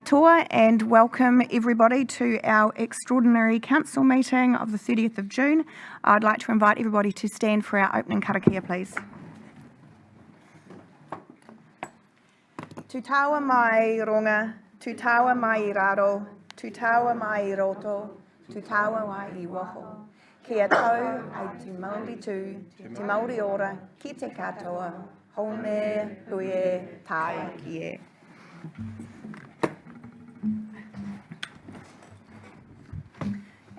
Tour and welcome everybody to our extraordinary council meeting of the 30th of June. I'd like to invite everybody to stand for our opening karakia, please. Tu taua mai ronga, tu taua mai raro, tu taua mai roto, tu taua mai I waho. Kia tau ai te Māori tū, te Māori ora, ki te katoa, hone, huie, tai, kie.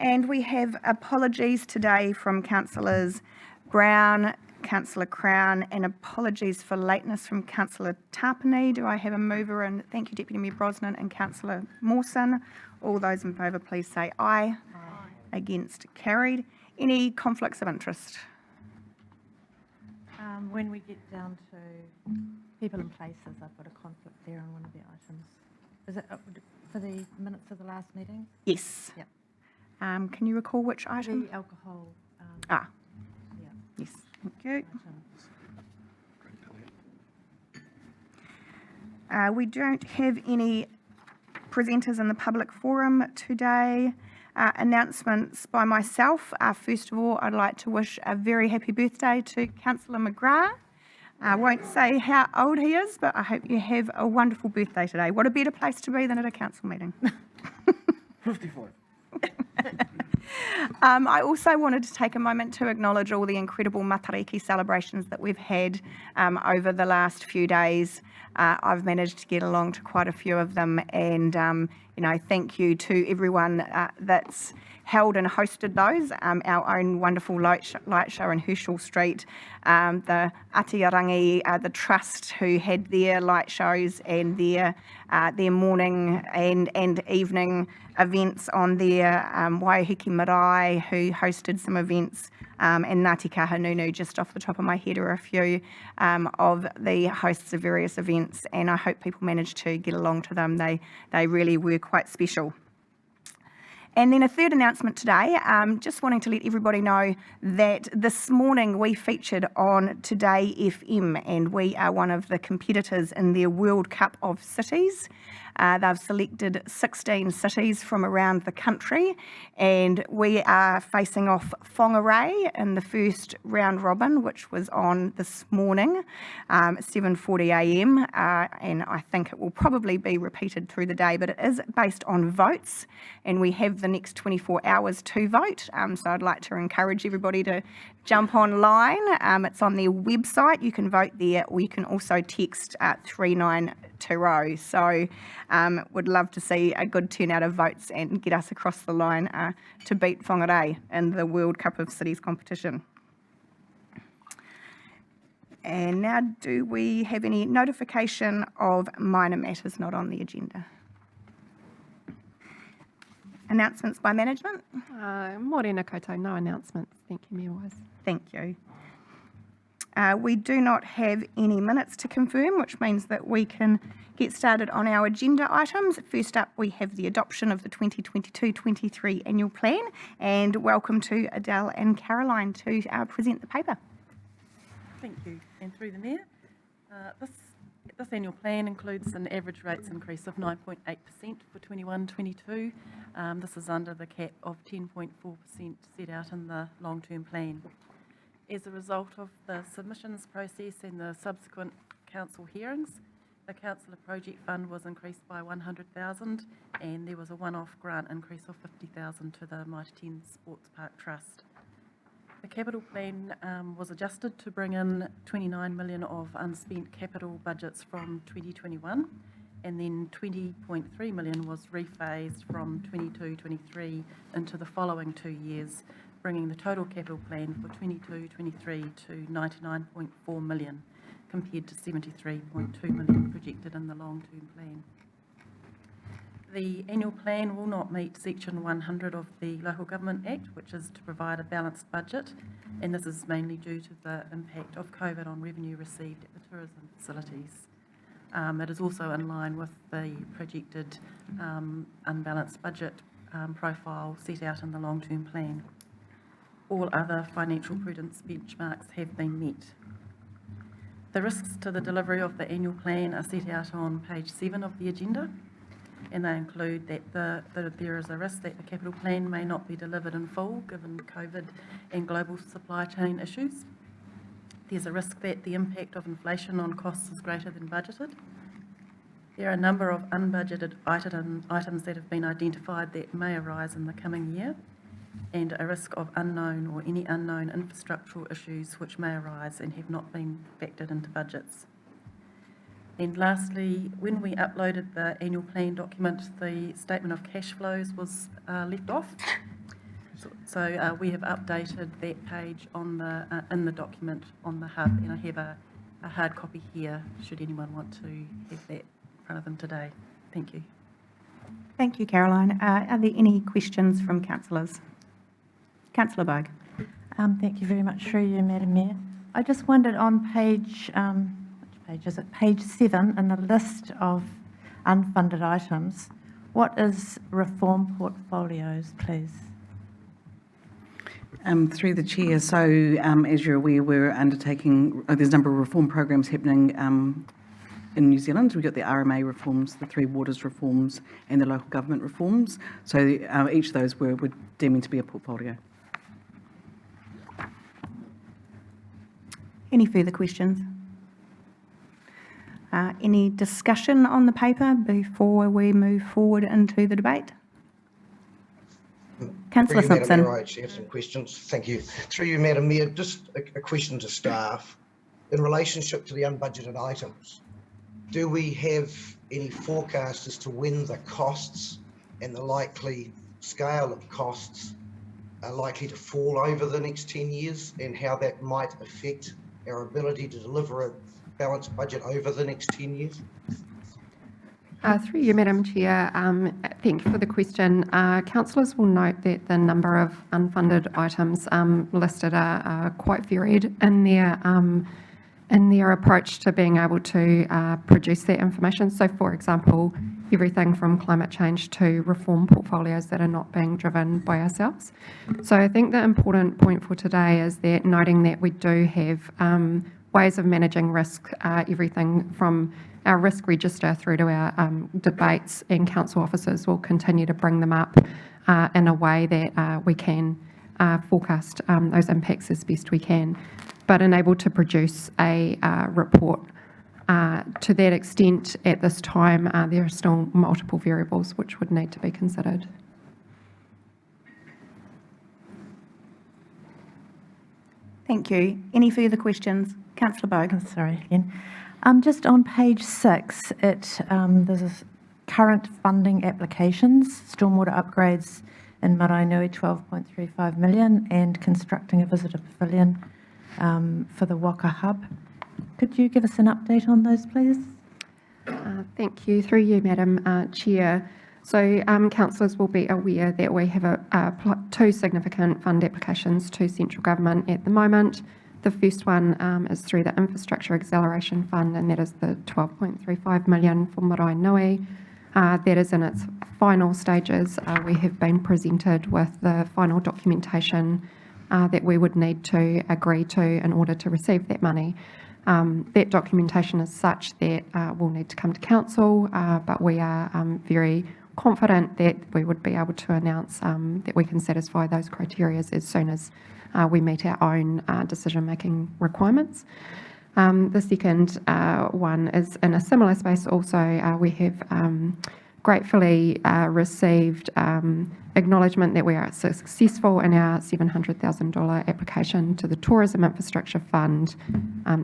And we have apologies today from Councillors Brown, Councillor Crown, and apologies for lateness from Councillor Tapani. Do I have a mover? And thank you, Deputy Mayor Brosnan and Councillor Mawson. All those in favour, please say aye. Aye. Against, carried. Any conflicts of interest? When we get down to people and places, I've got a conflict there on one of the items. Is it for the minutes of the last meeting? Yes. Yep. Can you recall which item? The alcohol. Yeah. Yes, thank you. We don't have any presenters in the public forum today. Announcements by myself. First of all, I'd like to wish a very happy birthday to Councillor McGrath. I won't say how old he is, but I hope you have a wonderful birthday today. What a better place to be than at a council meeting. 55. I also wanted to take a moment to acknowledge all the incredible Matariki celebrations that we've had over the last few days. I've managed to get along to quite a few of them, and thank you to everyone that's held and hosted those. Our own wonderful light show in Herschel Street, the Atiarangi, the Trust, who had their light shows and their morning and evening events on their Waiheke Marae, who hosted some events, and Ngāti Kahungunu, just off the top of my head, are a few of the hosts of various events, and I hope people managed to get along to them. They really were quite special. And then a third announcement today, just wanting to let everybody know that this morning we featured on Today FM, and we are one of the competitors in their World Cup of Cities. They've selected 16 cities from around the country, and we are facing off Whangarei in the first round robin, which was on this morning, 7:40 a.m, and I think it will probably be repeated through the day, but it is based on votes, and we have the next 24 hours to vote, so I'd like to encourage everybody to jump online. It's on their website. You can vote there, or you can also text 3920. So would love to see a good turnout of votes and get us across the line to beat Whangarei in the World Cup of Cities competition. And now, do we have any notification of minor matters not on the agenda? Announcements by management? Morena koutou, no announcements. Thank you, Mayor Wise. Thank you. We do not have any minutes to confirm, which means that we can get started on our agenda items. First up, we have the adoption of the 2022-23 annual plan, and welcome to Adele and Caroline to present the paper. Thank you. And through the Mayor, this annual plan includes an average rates increase of 9.8% for 21-22. This is under the cap of 10.4% set out in the long-term plan. As a result of the submissions process and the subsequent council hearings, the Councillor Project Fund was increased by 100,000, and there was a one-off grant increase of 50,000 to the Mitre 10 Sports Park Trust. The capital plan was adjusted to bring in 29 million of unspent capital budgets from 2021, and then 20.3 million was rephased from 22-23 into the following 2 years, bringing the total capital plan for 22-23 to 99.4 million, compared to 73.2 million projected in the long-term plan. The annual plan will not meet Section 100 of the Local Government Act, which is to provide a balanced budget, and this is mainly due to the impact of COVID on revenue received at the tourism facilities. It is also in line with the projected unbalanced budget profile set out in the long-term plan. All other financial prudence benchmarks have been met. The risks to the delivery of the annual plan are set out on page 7 of the agenda. and they include that there is a risk that the capital plan may not be delivered in full given COVID and global supply chain issues. There's a risk that the impact of inflation on costs is greater than budgeted. There are a number of unbudgeted items that have been identified that may arise in the coming year, and a risk of unknown or any unknown infrastructural issues which may arise and have not been factored into budgets. And lastly, when we uploaded the annual plan document, the statement of cash flows was left off. So we have updated that page on the in the document on the hub, and I have a hard copy here should anyone want to have that in front of them today. Thank you. Thank you, Caroline. Are there any questions from councillors? Councillor Bogue. Thank you very much, through you, Madam Mayor. I just wondered on page, which page is it? Page 7, in the list of unfunded items, what is reform portfolios, please? Through the chair, so as you're aware, we're undertaking, there's a number of reform programs happening in New Zealand. We've got the RMA reforms, the Three Waters reforms, and the local government reforms. So each of those we're deeming to be a portfolio. Any further questions? Any discussion on the paper before we move forward into the debate? Councillor Through you, Madam Simpson. Mayor, I actually have some questions. Thank you. Through you, Madam Mayor, just a question to staff. In relationship to the unbudgeted items, do we have any forecast as to when the costs and the likely scale of costs are likely to fall over the next 10 years and how that might affect our ability to deliver a balanced budget over the next 10 years? Through you, Madam Chair, thank you for the question. Councillors will note that the number of unfunded items listed are quite varied in their approach to being able to produce that information. So, for example, everything from climate change to reform portfolios that are not being driven by ourselves. So I think the important point for today is that noting that we do have ways of managing risk, everything from our risk register through to our debates, and council officers will continue to bring them up in a way that we can forecast those impacts as best we can, but unable to produce a report to that extent at this time. There are still multiple variables which would need to be considered. Thank you. Any further questions? Councillor Bogue. Oh, sorry again. Just on page 6, there's a current funding applications, stormwater upgrades in Maraenui, 12.35 million, and constructing a visitor pavilion for the Waka Hub. Could you give us an update on those, please? Thank you. Through you, Madam Chair. So councillors will be aware that we have two significant fund applications to central government at the moment. The first one is through the Infrastructure Acceleration Fund, and that is the 12.35 million for Maraenui. That is in its final stages. We have been presented with the final documentation that we would need to agree to in order to receive that money. That documentation is such that we'll need to come to council, but we are very confident that we would be able to announce that we can satisfy those criteria as soon as we meet our own decision-making requirements. The second one is in a similar space also. We have gratefully received acknowledgement that we are successful in our $700,000 application to the Tourism Infrastructure Fund.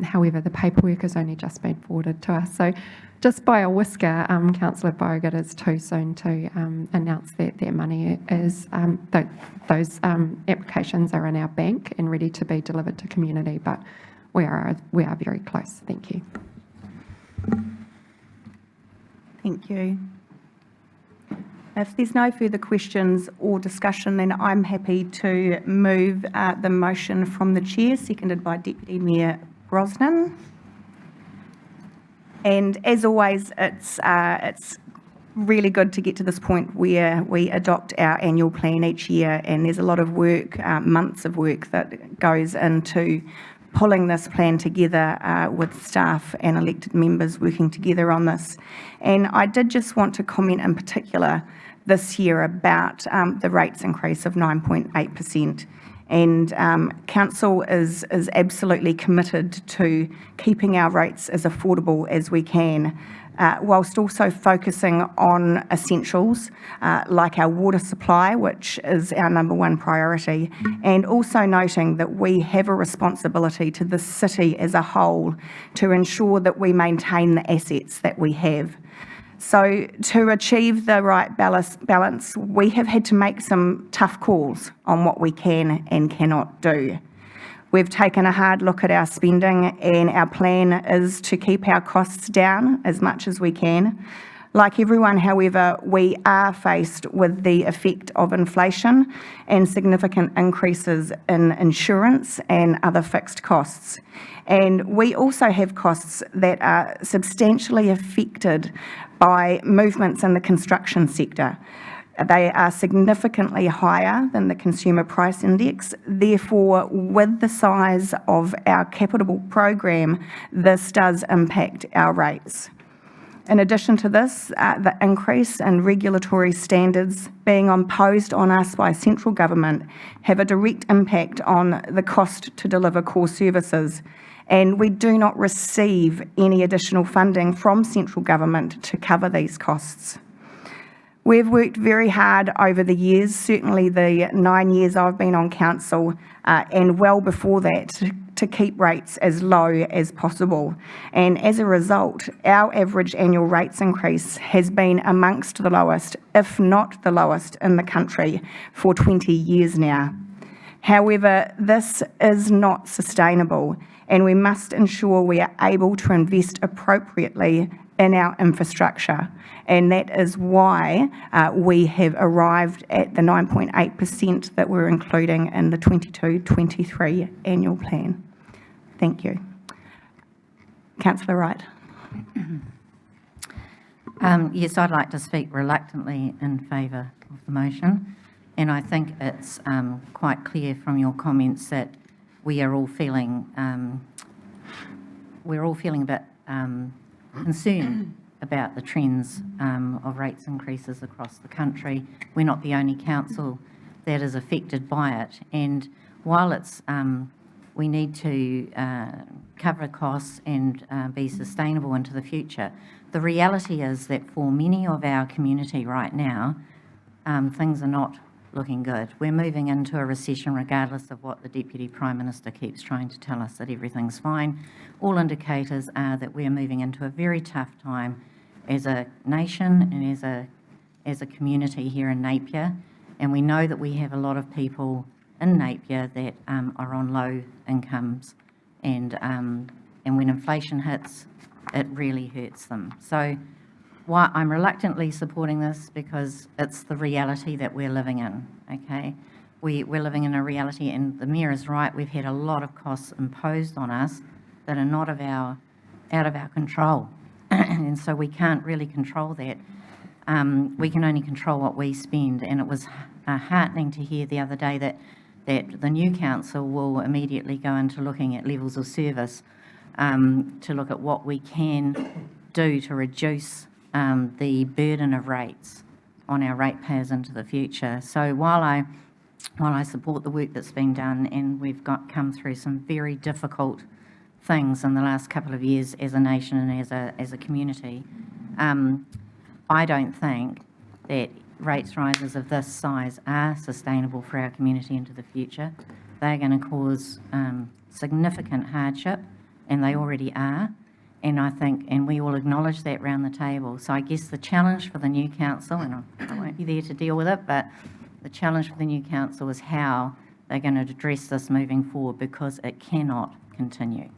However, the paperwork has only just been forwarded to us. So just by a whisker, Councillor Bogue, it is too soon to announce that that money is, those applications are in our bank and ready to be delivered to community, but we are very close. Thank you. Thank you. If there's no further questions or discussion, then I'm happy to move the motion from the chair, seconded by Deputy Mayor Brosnan. And as always, it's really good to get to this point where we adopt our annual plan each year, and there's a lot of work, months of work that goes into pulling this plan together with staff and elected members working together on this. And I did just want to comment in particular this year about the rates increase of 9.8%. And Council is absolutely committed to keeping our rates as affordable as we can, whilst also focusing on essentials like our water supply, which is our number one priority, and also noting that we have a responsibility to the city as a whole to ensure that we maintain the assets that we have. So to achieve the right balance, we have had to make some tough calls on what we can and cannot do. We've taken a hard look at our spending, and our plan is to keep our costs down as much as we can. Like everyone, however, we are faced with the effect of inflation and significant increases in insurance and other fixed costs. And we also have costs that are substantially affected by movements in the construction sector. They are significantly higher than the Consumer Price Index. Therefore, with the size of our capital program, this does impact our rates. In addition to this, the increase in regulatory standards being imposed on us by central government have a direct impact on the cost to deliver core services, and we do not receive any additional funding from central government to cover these costs. We've worked very hard over the years, certainly the 9 years I've been on council, and well before that, to keep rates as low as possible. And as a result, our average annual rates increase has been amongst the lowest, if not the lowest, in the country for 20 years now. However, this is not sustainable, and we must ensure we are able to invest appropriately in our infrastructure. And that is why we have arrived at the 9.8% that we're including in the 22-23 annual plan. Thank you. Councillor Wright. Yes, I'd like to speak reluctantly in favour of the motion. And I think it's quite clear from your comments that we are all feeling a bit concerned about the trends of rates increases across the country. We're not the only council that is affected by it. And while it's we need to cover costs and be sustainable into the future, the reality is that for many of our community right now, things are not looking good. We're moving into a recession regardless of what the Deputy Prime Minister keeps trying to tell us, that everything's fine. All indicators are that we're moving into a very tough time as a nation and as a community here in Napier. And we know that we have a lot of people in Napier that are on low incomes, and when inflation hits, it really hurts them. So why I'm reluctantly supporting this, because it's the reality that we're living in, okay? We're living in a reality, and the Mayor is right, we've had a lot of costs imposed on us that are not out of our control. And so we can't really control that. We can only control what we spend, and it was heartening to hear the other day that the new council will immediately go into looking at levels of service to look at what we can do to reduce the burden of rates on our ratepayers into the future. So while I support the work that's been done, and we've come through some very difficult things in the last couple of years as a nation and as a community, I don't think that rates rises of this size are sustainable for our community into the future. They're going to cause significant hardship, and they already are. And I think, and we all acknowledge that round the table. So I guess the challenge for the new council, and I won't be there to deal with it, but the challenge for the new council is how they're going to address this moving forward, because it cannot continue.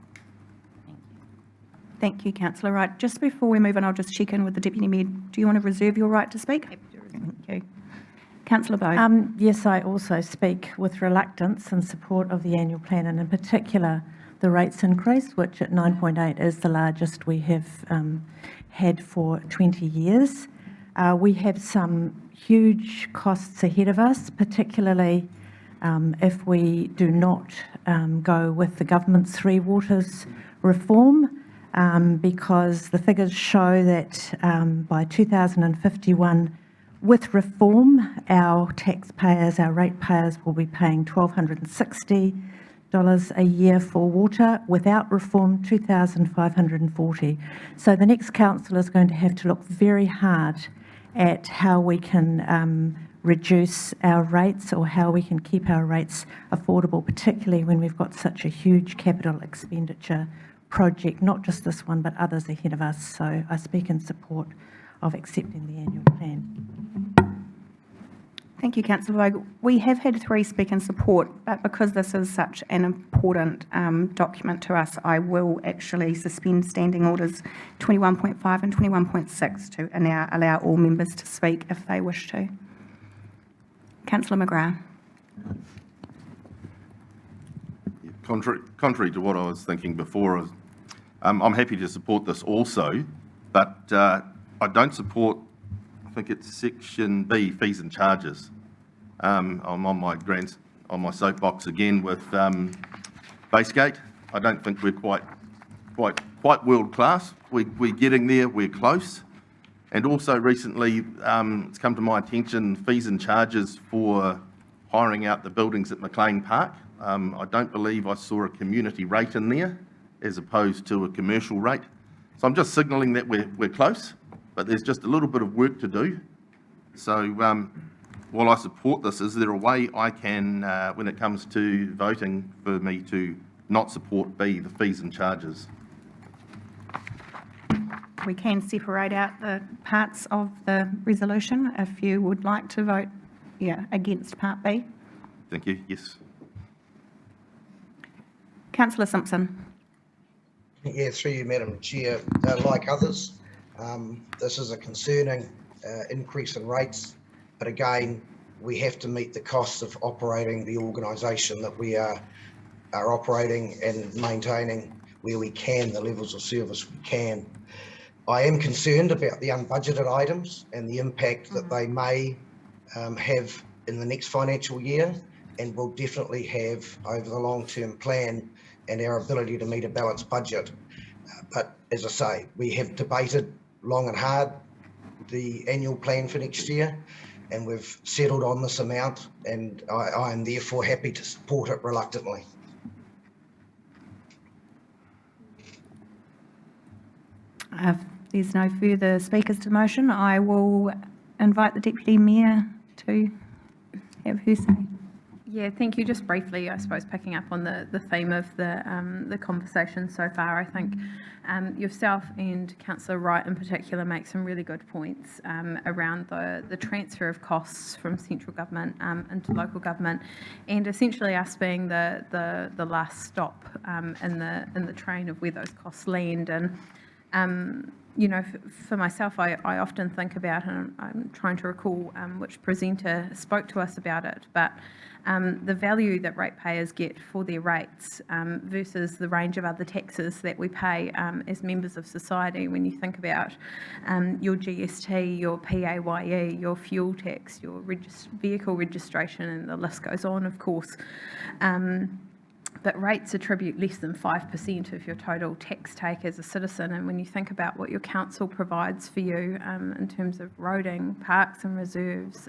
Thank you, Councillor Wright. Just before we move on, I'll just check in with the Deputy Mayor. Do you want to reserve your right to speak? Thank you. Councillor Bowe. Yes, I also speak with reluctance in support of the annual plan, and in particular the rates increase, which at 9.8 is the largest we have had for 20 years. We have some huge costs ahead of us, particularly if we do not go with the government's Three Waters reform, because the figures show that by 2051, with reform, our taxpayers, our ratepayers will be paying $1,260 a year for water. Without reform, $2,540. So the next council is going to have to look very hard at how we can reduce our rates, or how we can keep our rates affordable, particularly when we've got such a huge capital expenditure project, not just this one, but others ahead of us. So I speak in support of accepting the annual plan. Thank you, Councillor Vogue. We have had 3 speak in support, but because this is such an important document to us, I will actually suspend standing orders 21.5 and 21.6 to allow all members to speak if they wish to. Councillor McGrath. Contrary to what I was thinking before, I'm happy to support this also, but I don't support, I think it's section B, fees and charges. I'm on my soapbox again with Basegate. I don't think we're quite world class. We're getting there, we're close. And also recently, it's come to my attention, fees and charges for hiring out the buildings at McLean Park. I don't believe I saw a community rate in there as opposed to a commercial rate. So I'm just signalling that we're close, but there's just a little bit of work to do. So while I support this, is there a way I can, when it comes to voting, for me to not support B, the fees and charges? We can separate out the parts of the resolution if you would like to vote, against Part B. Thank you. Yes. Councillor Simpson. Yeah, through you, Madam Chair. Like others, this is a concerning increase in rates, but again, we have to meet the costs of operating the organisation that we are operating and maintaining where we can, the levels of service we can. I am concerned about the unbudgeted items and the impact that they may have in the next financial year, and will definitely have over the long-term plan and our ability to meet a balanced budget. But as I say, we have debated long and hard the annual plan for next year, and we've settled on this amount, and I am therefore happy to support it reluctantly. If there's no further speakers to the motion, I will invite the Deputy Mayor to have her say. Yeah, thank you. Just briefly, I suppose, picking up on the theme of the conversation so far, I think yourself and Councillor Wright in particular make some really good points around the transfer of costs from central government into local government, and essentially us being the last stop in the train of where those costs land. And you know, for myself, I often think about, and I'm trying to recall which presenter spoke to us about it, but the value that ratepayers get for their rates versus the range of other taxes that we pay as members of society. When you think about your GST, your PAYE, your fuel tax, your vehicle registration, and the list goes on, of course. But rates attribute less than 5% of your total tax take as a citizen. And when you think about what your council provides for you in terms of roading, parks and reserves,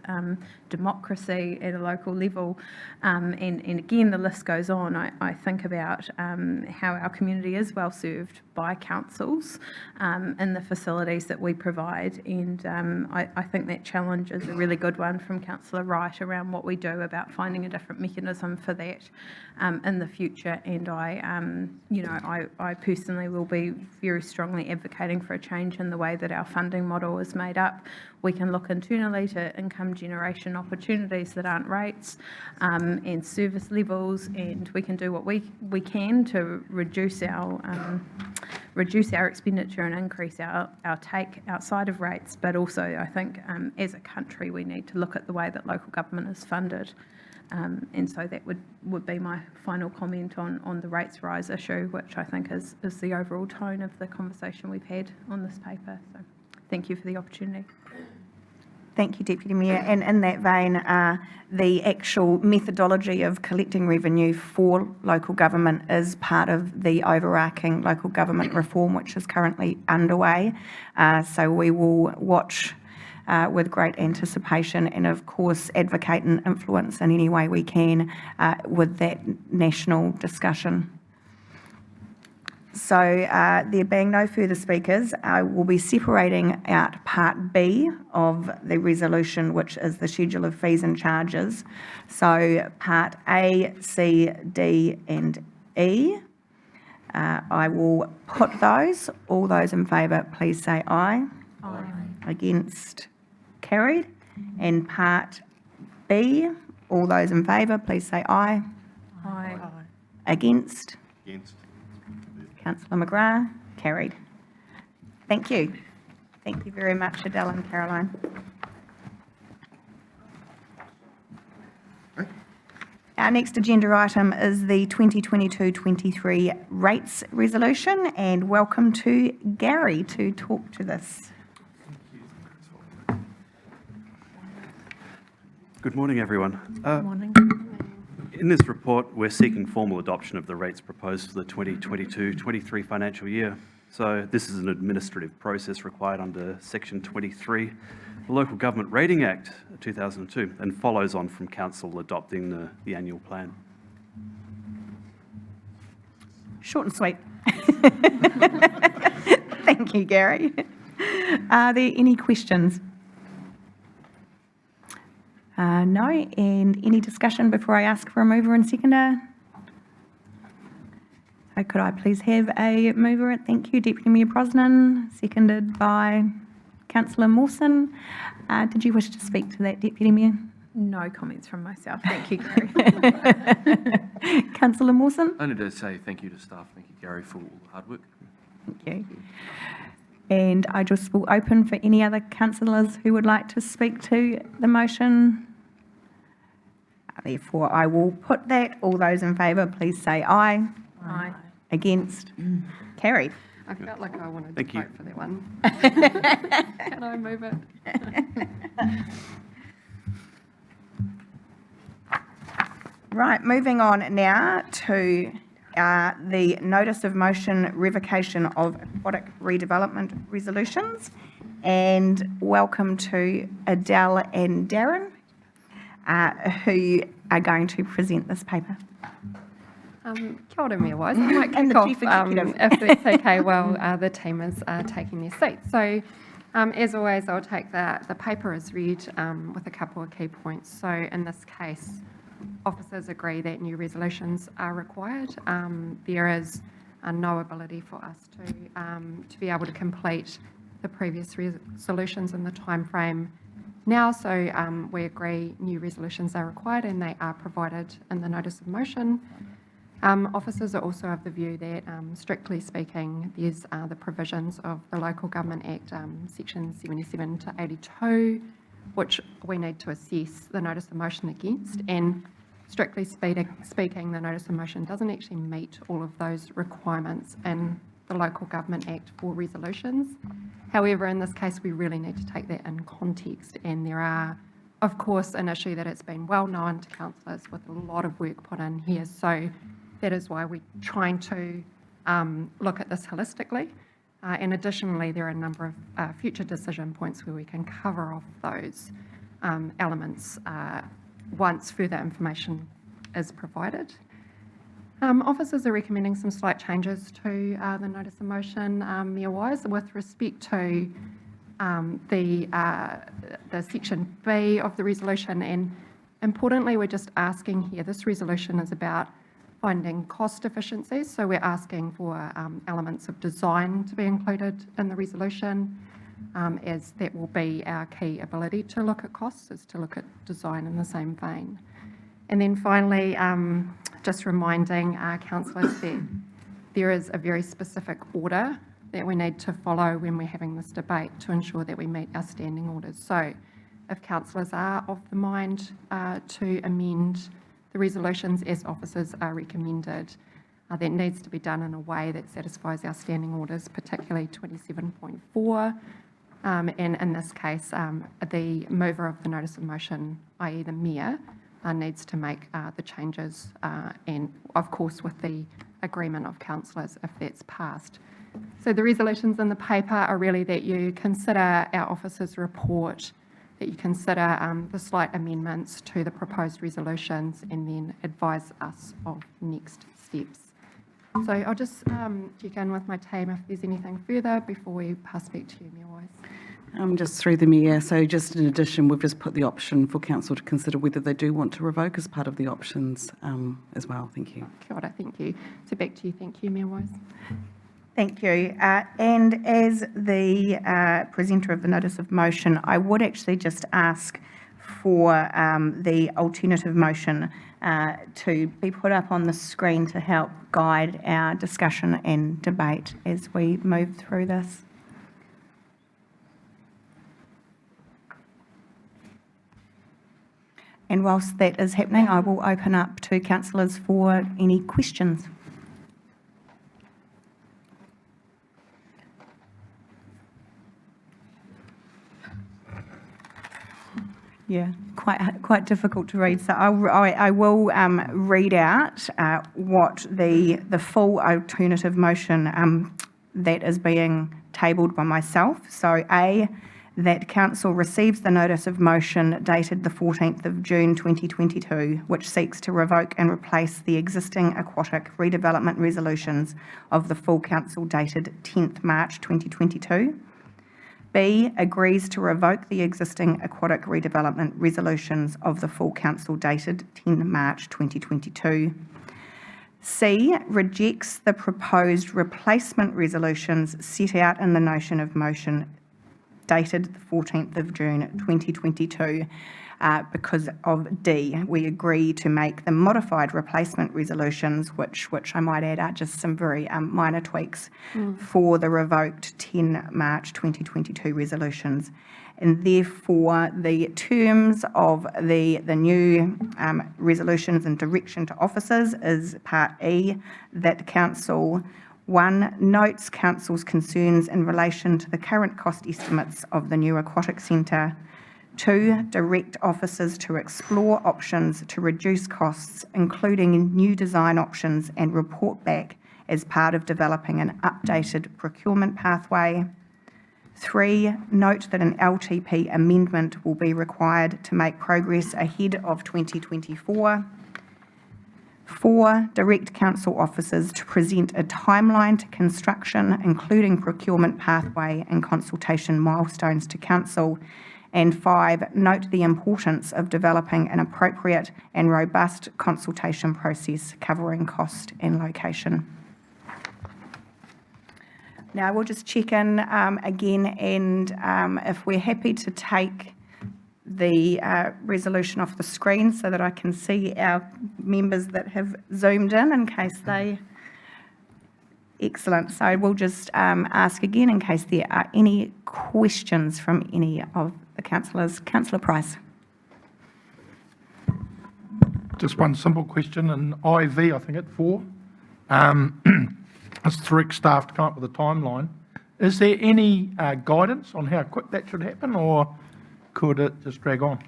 democracy at a local level, and again, the list goes on, I think about how our community is well served by councils and the facilities that we provide. And I think that challenge is a really good one from Councillor Wright around what we do about finding a different mechanism for that in the future. And I personally will be very strongly advocating for a change in the way that our funding model is made up. We can look internally to income generation opportunities that aren't rates and service levels, and we can do what we can to reduce our expenditure and increase our take outside of rates. But also, I think as a country, we need to look at the way that local government is funded. And so that would be my final comment on the rates rise issue, which I think is the overall tone of the conversation we've had on this paper. So thank you for the opportunity. Thank you, Deputy Mayor. And in that vein, the actual methodology of collecting revenue for local government is part of the overarching local government reform, which is currently underway. So we will watch with great anticipation and, of course, advocate and influence in any way we can with that national discussion. So there being no further speakers, I will be separating out Part B of the resolution, which is the schedule of fees and charges. So Part A, C, D and E. I will put those. All those in favour, please say aye. Aye. Against, carried. And Part B, all those in favour, please say aye. Aye. Against. Against. Councillor McGrath, carried. Thank you. Thank you very much, Adele and Caroline. Our next agenda item is the 2022-23 rates resolution, and welcome to Gary to talk to this. Good morning, everyone. Morning. In this report, we're seeking formal adoption of the rates proposed for the 2022-23 financial year. So this is an administrative process required under Section 23, the Local Government Rating Act 2002, and follows on from Council adopting the annual plan. Short and sweet. Thank you, Gary. Are there any questions? No, and any discussion before I ask for a mover and seconder? So could I please have a mover? Thank you, Deputy Mayor Brosnan, seconded by Councillor Mawson. Did you wish to speak to that, Deputy Mayor? No comments from myself. Thank you, Gary. Councillor Mawson? Only to say thank you to staff. Thank you, Gary, for all the hard work. Thank you. And I just will open for any other councillors who would like to speak to the motion. Therefore, I will put that. All those in favour, please say aye. Aye. Against? Carried. I felt like I wanted Thank to you. vote for that one. Can I move it? Right, moving on now to the notice of motion revocation of aquatic redevelopment resolutions. And welcome to Adele and Darren, who are going to present this paper. Kia ora, Mayor Wise. I might And kick the off, Chief Executive. if that's okay, while the team is taking their seats. So, as always, I'll take the paper as read with a couple of key points. So, in this case, officers agree that new resolutions are required. There is no ability for us to be able to complete the previous resolutions in the timeframe now, so we agree new resolutions are required and they are provided in the notice of motion. Officers are also of the view that, strictly speaking, there's the provisions of the Local Government Act, Section 77 to 82, which we need to assess the notice of motion against, and strictly speaking, the notice of motion doesn't actually meet all of those requirements in the Local Government Act for resolutions. However, in this case, we really need to take that in context, and there are, of course, an issue that it's been well known to councillors with a lot of work put in here. So that is why we're trying to look at this holistically. And additionally, there are a number of future decision points where we can cover off those elements once further information is provided. Officers are recommending some slight changes to the notice of motion, Mayor Wise, with respect to the section B of the resolution. And importantly, we're just asking here, this resolution is about finding cost efficiencies. So we're asking for elements of design to be included in the resolution, as that will be our key ability to look at costs, is to look at design in the same vein. And then finally, just reminding our councillors that there is a very specific order that we need to follow when we're having this debate to ensure that we meet our standing orders. So if councillors are of the mind to amend the resolutions as officers are recommended, that needs to be done in a way that satisfies our standing orders, particularly 27.4, And in this case, the mover of the notice of motion, i.e. the Mayor, needs to make the changes and, of course, with the agreement of councillors if that's passed. So the resolutions in the paper are really that you consider our officer's report, that you consider the slight amendments to the proposed resolutions and then advise us of next steps. So I'll just check in with my team if there's anything further before we pass back to you, Mayor Wise. Just through the Mayor, so just in addition, we've just put the option for council to consider whether they do want to revoke as part of the options as well. Thank you. Kia ora, thank you. So back to you. Thank you, Mayor Wise. Thank you. And as the presenter of the notice of motion, I would actually just ask for the alternative motion to be put up on the screen to help guide our discussion and debate as we move through this. And whilst that is happening, I will open up to councillors for any questions. Yeah, quite difficult to read. So I will read out what the full alternative motion that is being tabled by myself. So A, that council receives the notice of motion dated the 14th of June 2022, which seeks to revoke and replace the existing aquatic redevelopment resolutions of the full council dated 10th March 2022. B, agrees to revoke the existing aquatic redevelopment resolutions of the full council dated 10 March 2022. C, rejects the proposed replacement resolutions set out in the notion of motion dated the 14th of June 2022 because of D. We agree to make the modified replacement resolutions, which I might add are just some very minor tweaks for the revoked 10 March 2022 resolutions. And therefore, the terms of the new resolutions and direction to officers is Part E, that council 1, notes council's concerns in relation to the current cost estimates of the new aquatic centre. 2, direct officers to explore options to reduce costs, including new design options, and report back as part of developing an updated procurement pathway. 3, note that an LTP amendment will be required to make progress ahead of 2024. 4, direct council officers to present a timeline to construction, including procurement pathway and consultation milestones to council. And 5, note the importance of developing an appropriate and robust consultation process covering cost and location. Now we'll just check in again, and if we're happy to take the resolution off the screen so that I can see our members that have zoomed in case they... Excellent. So we'll just ask again in case there are any questions from any of the councillors. Councillor Price. Just one simple question. In IV, I think at 4, it's direct staff to come up with a timeline. Is there any guidance on how quick that should happen, or could it just drag on?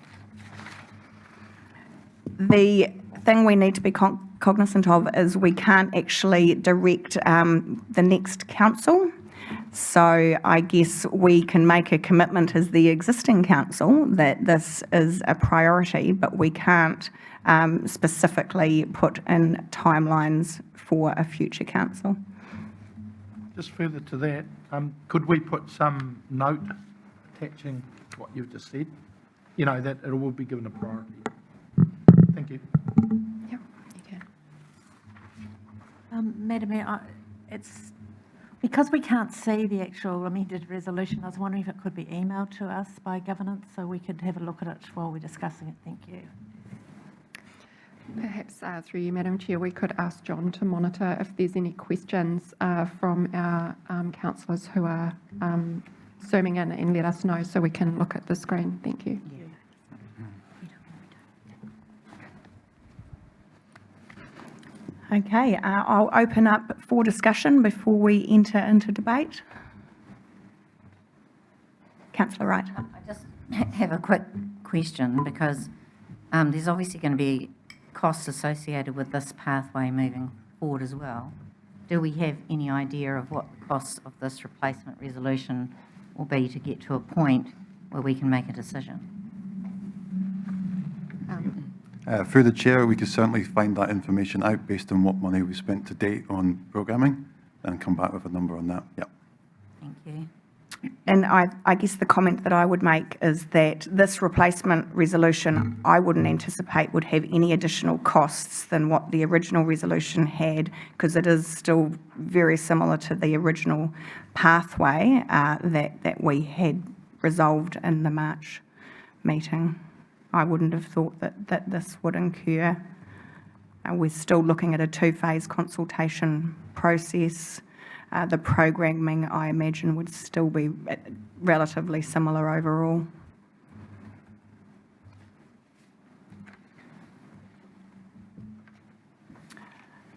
The thing we need to be cognizant of is we can't actually direct the next council. So I guess we can make a commitment as the existing council that this is a priority, but we can't specifically put in timelines for a future council. Just further to that, could we put some note attaching to what you've just said? You know, that it will be given a priority. Thank you. Yep, you can. Madam Mayor, it's because we can't see the actual amended resolution, I was wondering if it could be emailed to us by governance so we could have a look at it while we're discussing it. Thank you. Perhaps through you, Madam Chair, we could ask John to monitor if there's any questions from our councillors who are zooming in, and let us know so we can look at the screen. Thank you. Okay, I'll open up for discussion before we enter into debate. Councillor Wright. I just have a quick question because there's obviously going to be costs associated with this pathway moving forward as well. Do we have any idea of what the costs of this replacement resolution will be to get to a point where we can make a decision? Through the chair, we could certainly find that information out based on what money we spent to date on programming and come back with a number on that. Yeah. Thank you. And I guess the comment that I would make is that this replacement resolution, I wouldn't anticipate would have any additional costs than what the original resolution had, because it is still very similar to the original pathway that we had resolved in the March meeting. I wouldn't have thought that this would incur. We're still looking at a two-phase consultation process. The programming, I imagine, would still be relatively similar overall.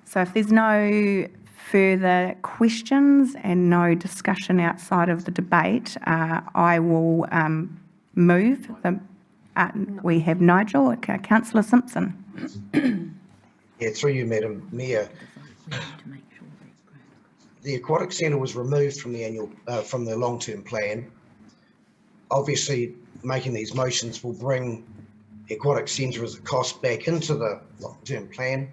So if there's no further questions and no discussion outside of the debate, I will move. We have Nigel, Councillor Simpson. Yeah, through you, Madam Mayor. The aquatic centre was removed from the long-term plan. Obviously, making these motions will bring the aquatic centre as a cost back into the long-term plan.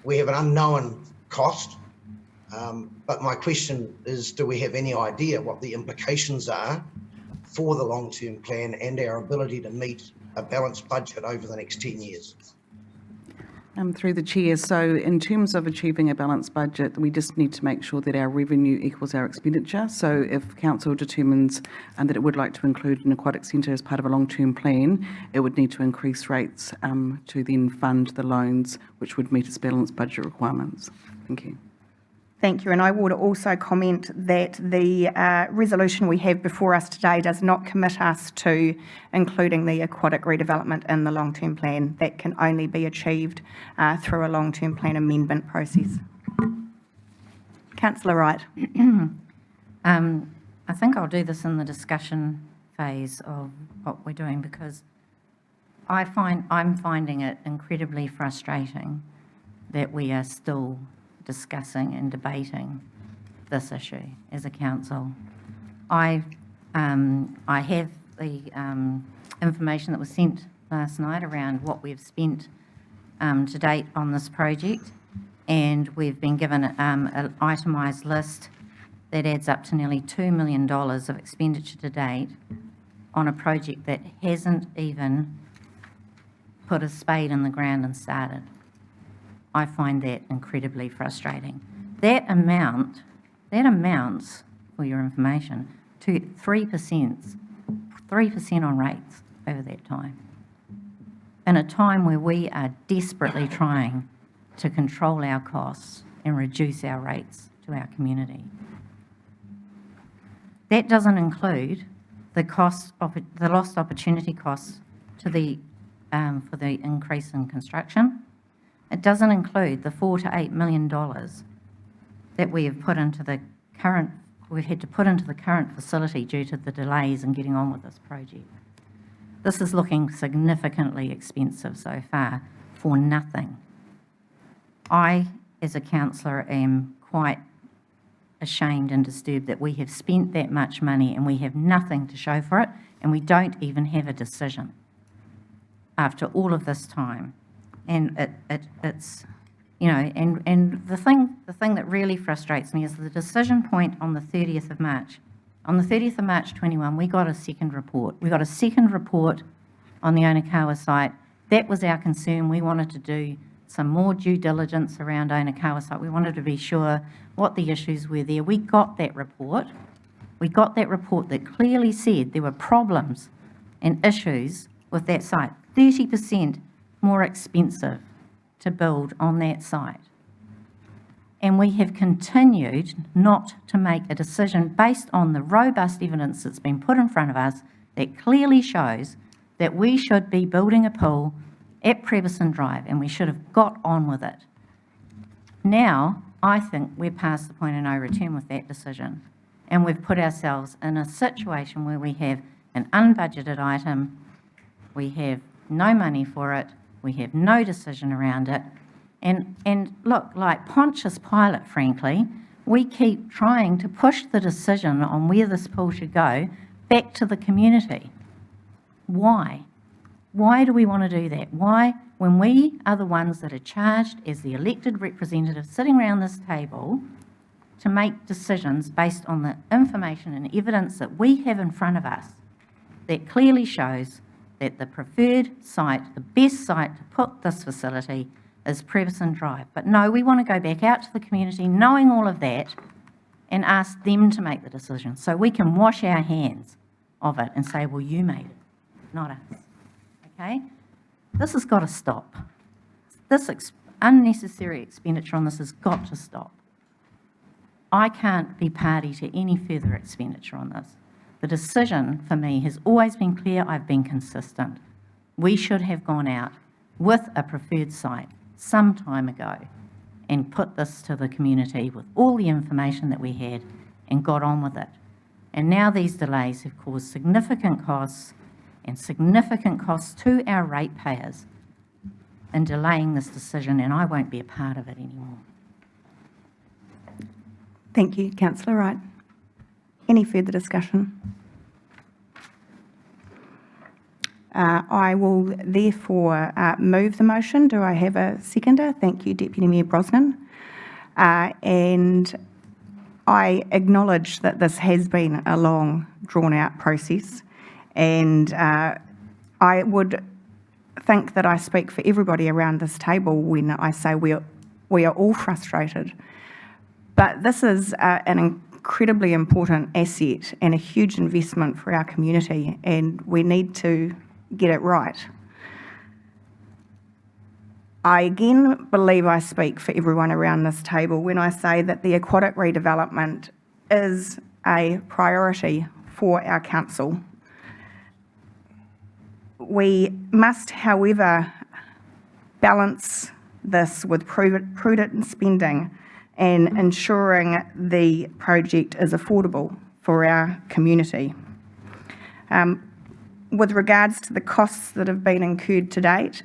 We have an unknown cost, but my question is, do we have any idea what the implications are for the long-term plan and our ability to meet a balanced budget over the next 10 years? Through the chair, so in terms of achieving a balanced budget, we just need to make sure that our revenue equals our expenditure. So if council determines that it would like to include an aquatic centre as part of a long-term plan, it would need to increase rates to then fund the loans, which would meet its balanced budget requirements. Thank you. Thank you. And I would also comment that the resolution we have before us today does not commit us to including the aquatic redevelopment in the long-term plan. That can only be achieved through a long-term plan amendment process. Councillor Wright. I think I'll do this in the discussion phase of what we're doing because I'm finding it incredibly frustrating that we are still discussing and debating this issue as a council. I have the information that was sent last night around what we've spent to date on this project, and we've been given an itemised list that adds up to nearly $2 million of expenditure to date on a project that hasn't even put a spade in the ground and started. I find that incredibly frustrating. That amounts, for your information, to 3% on rates over that time. In a time where we are desperately trying to control our costs and reduce our rates to our community. That doesn't include the cost of the lost opportunity costs to the for the increase in construction. It doesn't include the $4 to $8 million that we have put into the current, we've had to put into the current facility due to the delays in getting on with this project. This is looking significantly expensive so far for nothing. I, as a councillor, am quite ashamed and disturbed that we have spent that much money and we have nothing to show for it, and we don't even have a decision after all of this time. And it's, you know, and the thing that really frustrates me is the decision point on the 30th of March. On the 30th of March 21, we got a second report. We got a second report on the Onekawa site. That was our concern. We wanted to do some more due diligence around Onekawa site. We wanted to be sure what the issues were there. We got that report. We got that report that clearly said there were problems and issues with that site. 30% more expensive to build on that site. And we have continued not to make a decision based on the robust evidence that's been put in front of us that clearly shows that we should be building a pool at Previson Drive, and we should have got on with it. Now, I think we're past the point of no return with that decision. and we've put ourselves in a situation where we have an unbudgeted item, we have no money for it, we have no decision around it, and look, like Pontius Pilate, frankly, we keep trying to push the decision on where this pool should go back to the community. Why? Why do we want to do that? Why, when we are the ones that are charged as the elected representatives sitting around this table to make decisions based on the information and evidence that we have in front of us that clearly shows that the preferred site, the best site to put this facility is Previson Drive. But no, we want to go back out to the community knowing all of that and ask them to make the decision so we can wash our hands of it and say, well, you made it, not us. Okay? This has got to stop. This unnecessary expenditure on this has got to stop. I can't be party to any further expenditure on this. The decision for me has always been clear. I've been consistent. We should have gone out with a preferred site some time ago and put this to the community with all the information that we had and got on with it. And now these delays have caused significant costs to our ratepayers in delaying this decision, and I won't be a part of it anymore. Thank you, Councillor Wright. Any further discussion? I will therefore move the motion. Do I have a seconder? Thank you, Deputy Mayor Brosnan. And I acknowledge that this has been a long, drawn-out process, and I would think that I speak for everybody around this table when I say we are all frustrated. But this is an incredibly important asset and a huge investment for our community, and we need to get it right. I again believe I speak for everyone around this table when I say that the aquatic redevelopment is a priority for our council. We must, however, balance this with prudent spending and ensuring the project is affordable for our community. With regards to the costs that have been incurred to date,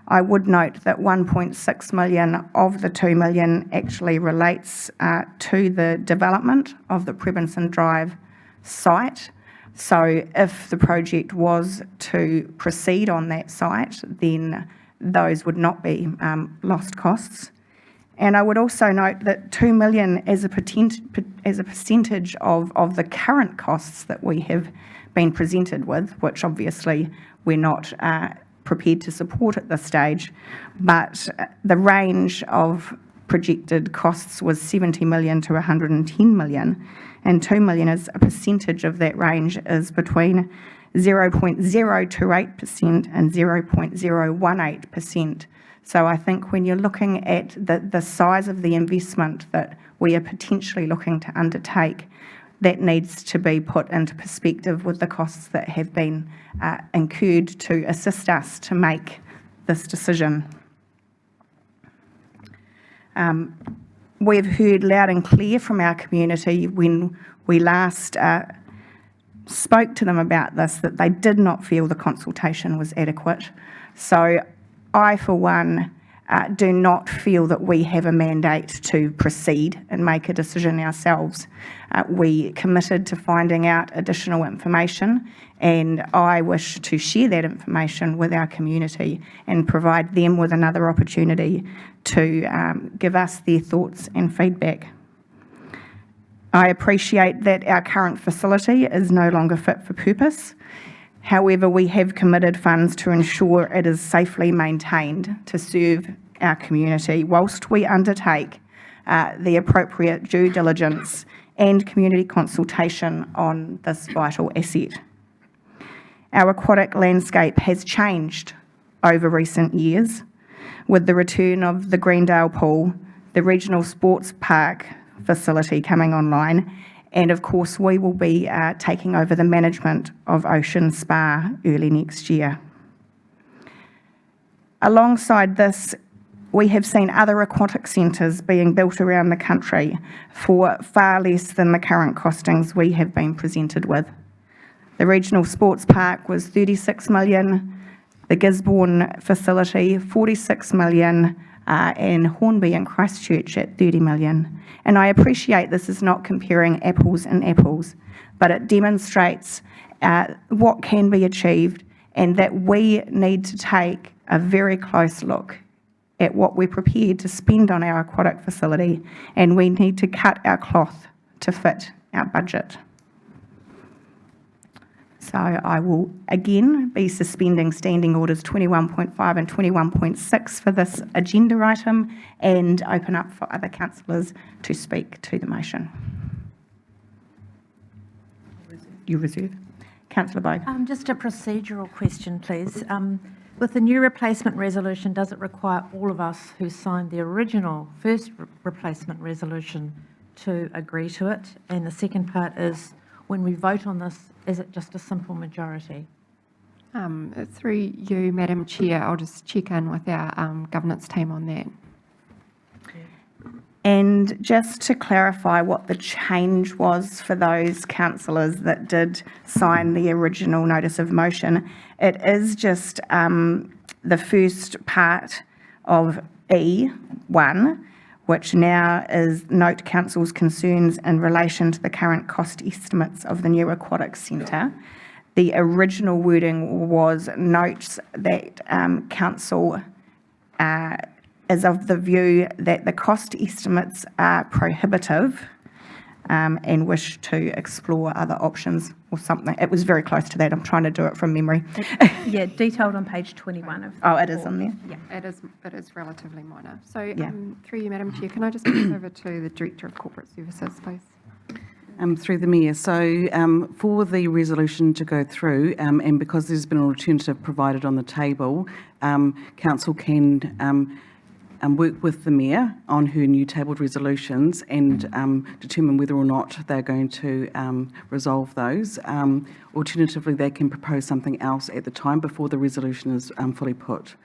I would note that 1.6 million of the 2 million actually relates to the development of the Previson Drive site. So if the project was to proceed on that site, then those would not be lost costs. And I would also note that 2 million as a percentage of the current costs that we have been presented with, which obviously we're not prepared to support at this stage, but the range of projected costs was 70 million to 110 million, and 2 million as a percentage of that range is between 0.028% and 0.018%. So I think when you're looking at the size of the investment that we are potentially looking to undertake, that needs to be put into perspective with the costs that have been incurred to assist us to make this decision. We've heard loud and clear from our community when we last spoke to them about this that they did not feel the consultation was adequate. So I, for one, do not feel that we have a mandate to proceed and make a decision ourselves. We committed to finding out additional information, and I wish to share that information with our community and provide them with another opportunity to give us their thoughts and feedback. I appreciate that our current facility is no longer fit for purpose. However, we have committed funds to ensure it is safely maintained to serve our community whilst we undertake the appropriate due diligence and community consultation on this vital asset. Our aquatic landscape has changed over recent years with the return of the Greendale Pool, the regional sports park facility coming online, and of course we will be taking over the management of Ocean Spa early next year. Alongside this, we have seen other aquatic centres being built around the country for far less than the current costings we have been presented with. The regional sports park was 36 million, the Gisborne facility 46 million, and Hornby and Christchurch at 30 million. And I appreciate this is not comparing apples and apples, but it demonstrates what can be achieved and that we need to take a very close look at what we're prepared to spend on our aquatic facility, and we need to cut our cloth to fit our budget. So I will again be suspending standing orders 21.5 and 21.6 for this agenda item and open up for other councillors to speak to the motion. You reserve. Councillor Bogue. Just a procedural question, please. With the new replacement resolution, does it require all of us who signed the original first replacement resolution to agree to it? And the second part is, when we vote on this, is it just a simple majority? Through you, Madam Chair, I'll just check in with our governance team on that. And just to clarify what the change was for those councillors that did sign the original notice of motion, it is just the first part of E1, which now is note council's concerns in relation to the current cost estimates of the new aquatic centre. The original wording was notes that council is of the view that the cost estimates are prohibitive and wish to explore other options or something. It was very close to that. I'm trying to do it from memory. Yeah, detailed on page 21 of the Oh, it is on there? Yeah. It is relatively minor. So Yeah. through you, Madam Chair, can I just pass over to the Director of Corporate Services, please? Through the Mayor. So for the resolution to go through, and because there's been an alternative provided on the table, Council can work with the Mayor on her new tabled resolutions and determine whether or not they're going to resolve those. Alternatively, they can propose something else at the time before the resolution is fully put.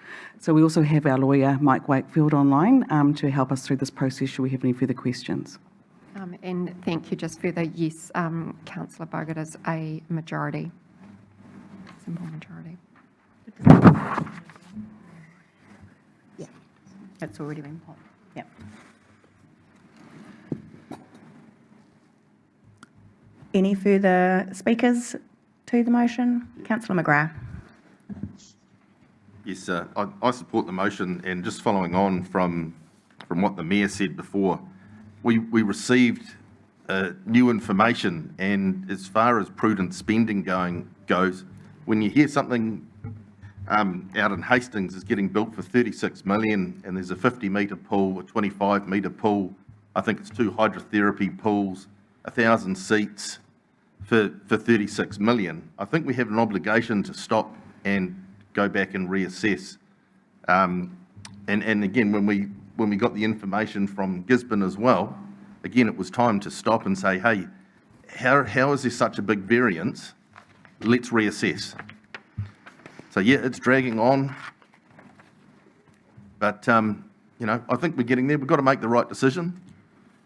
So we also have our lawyer, Mike Wakefield, online to help us through this process should we have any further questions. And thank you. Just further, yes, Councillor Bogue, it is a majority, simple majority. Yeah, it's already been put. Yeah. Any further speakers to the motion? Councillor McGrath. Yes, I support the motion, and just following on from what the Mayor said before, we received new information, and as far as prudent spending goes, when you hear something out in Hastings is getting built for 36 million, and there's a 50-metre pool, a 25-metre pool, I think it's 2 hydrotherapy pools, 1,000 seats for 36 million, I think we have an obligation to stop and go back and reassess. And again, when we got the information from Gisborne as well, again, it was time to stop and say, hey, how is there such a big variance? Let's reassess. So yeah, it's dragging on, but you know, I think we're getting there. We've got to make the right decision.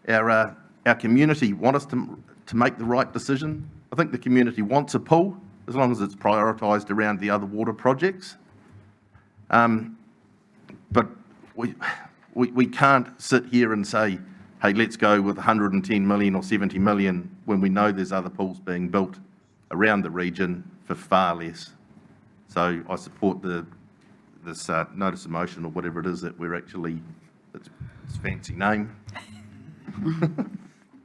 Our community want us to make the right decision. I think the community wants a pool, as long as it's prioritised around the other water projects. But we can't sit here and say, hey, let's go with 110 million or 70 million when we know there's other pools being built around the region for far less. So I support this notice of motion, or whatever it is that we're actually, it's a fancy name.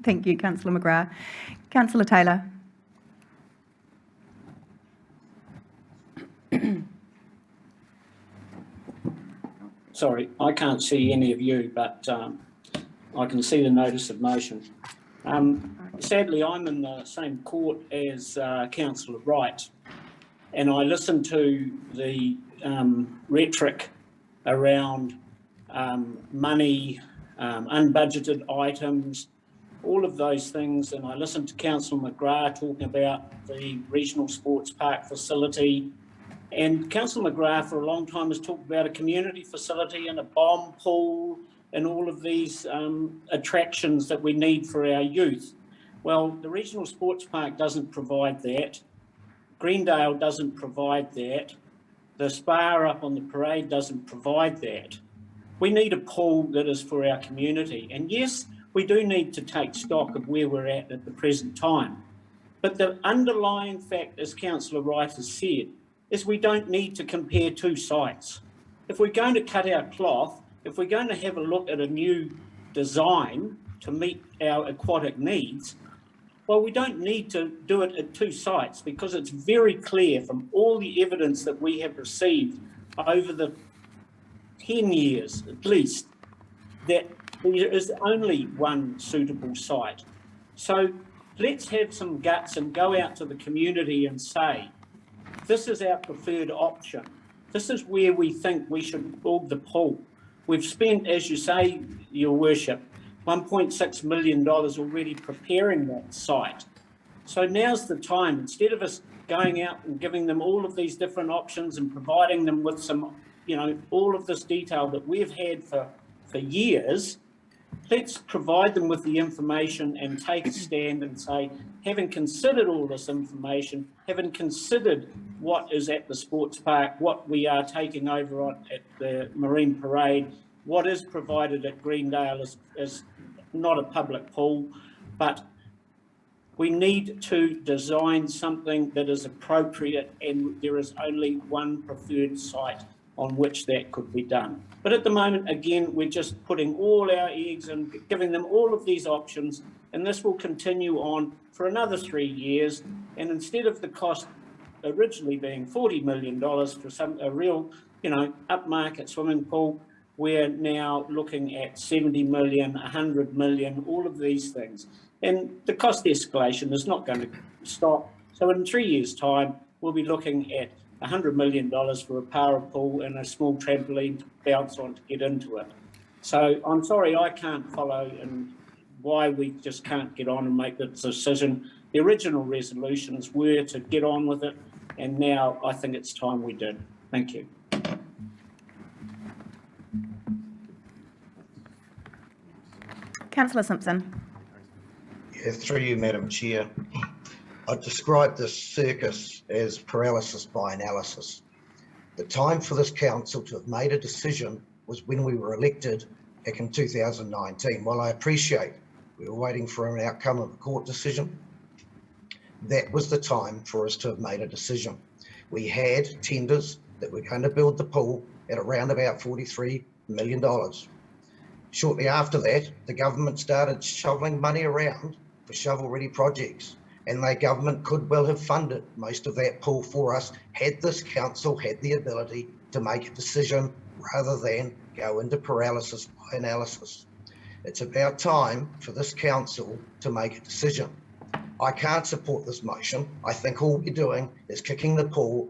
Thank you, Councillor McGrath. Councillor Taylor. Sorry, I can't see any of you, but I can see the notice of motion. Sadly, I'm in the same court as Councillor Wright, and I listened to the rhetoric around money, unbudgeted items, all of those things, and I listened to Councillor McGrath talking about the regional sports park facility, And Councillor McGrath for a long time has talked about a community facility and a bomb pool and all of these attractions that we need for our youth. Well, the regional sports park doesn't provide that. Greendale doesn't provide that. The spa up on the parade doesn't provide that. We need a pool that is for our community. And yes, we do need to take stock of where we're at the present time. But the underlying fact, as Councillor Wright has said, is we don't need to compare two sites. If we're going to cut our cloth, if we're going to have a look at a new design to meet our aquatic needs, well, we don't need to do it at two sites, because it's very clear from all the evidence that we have received over the 10 years at least, that there is only one suitable site. So let's have some guts and go out to the community and say, this is our preferred option. This is where we think we should build the pool. We've spent, as you say, Your Worship, $1.6 million already preparing that site. So now's the time, instead of us going out and giving them all of these different options and providing them with some, all of this detail that we've had for years, let's provide them with the information and take a stand and say, having considered all this information, having considered what is at the sports park, what we are taking over at the Marine Parade, what is provided at Greendale is not a public pool, but we need to design something that is appropriate, and there is only one preferred site on which that could be done. But at the moment, again, we're just putting all our eggs and giving them all of these options, and this will continue on for another 3 years. And instead of the cost originally being $40 million for a real, upmarket swimming pool, we're now looking at 70 million, 100 million, all of these things. And the cost escalation is not going to stop. So in 3 years' time, we'll be looking at $100 million for a power pool and a small trampoline to bounce on to get into it. So I'm sorry, I can't follow and why we just can't get on and make the decision. The original resolutions were to get on with it, and now I think it's time we did. Thank you. Councillor Simpson. Yeah, through you, Madam Chair. I describe this circus as paralysis by analysis. The time for this council to have made a decision was when we were elected back in 2019. While I appreciate we were waiting for an outcome of a court decision, that was the time for us to have made a decision. We had tenders that were going to build the pool at around about $43 million. Shortly after that, the government started shoveling money around for shovel-ready projects, and the government could well have funded most of that pool for us had this council had the ability to make a decision rather than go into paralysis by analysis. It's about time for this council to make a decision. I can't support this motion. I think all we're doing is kicking the pool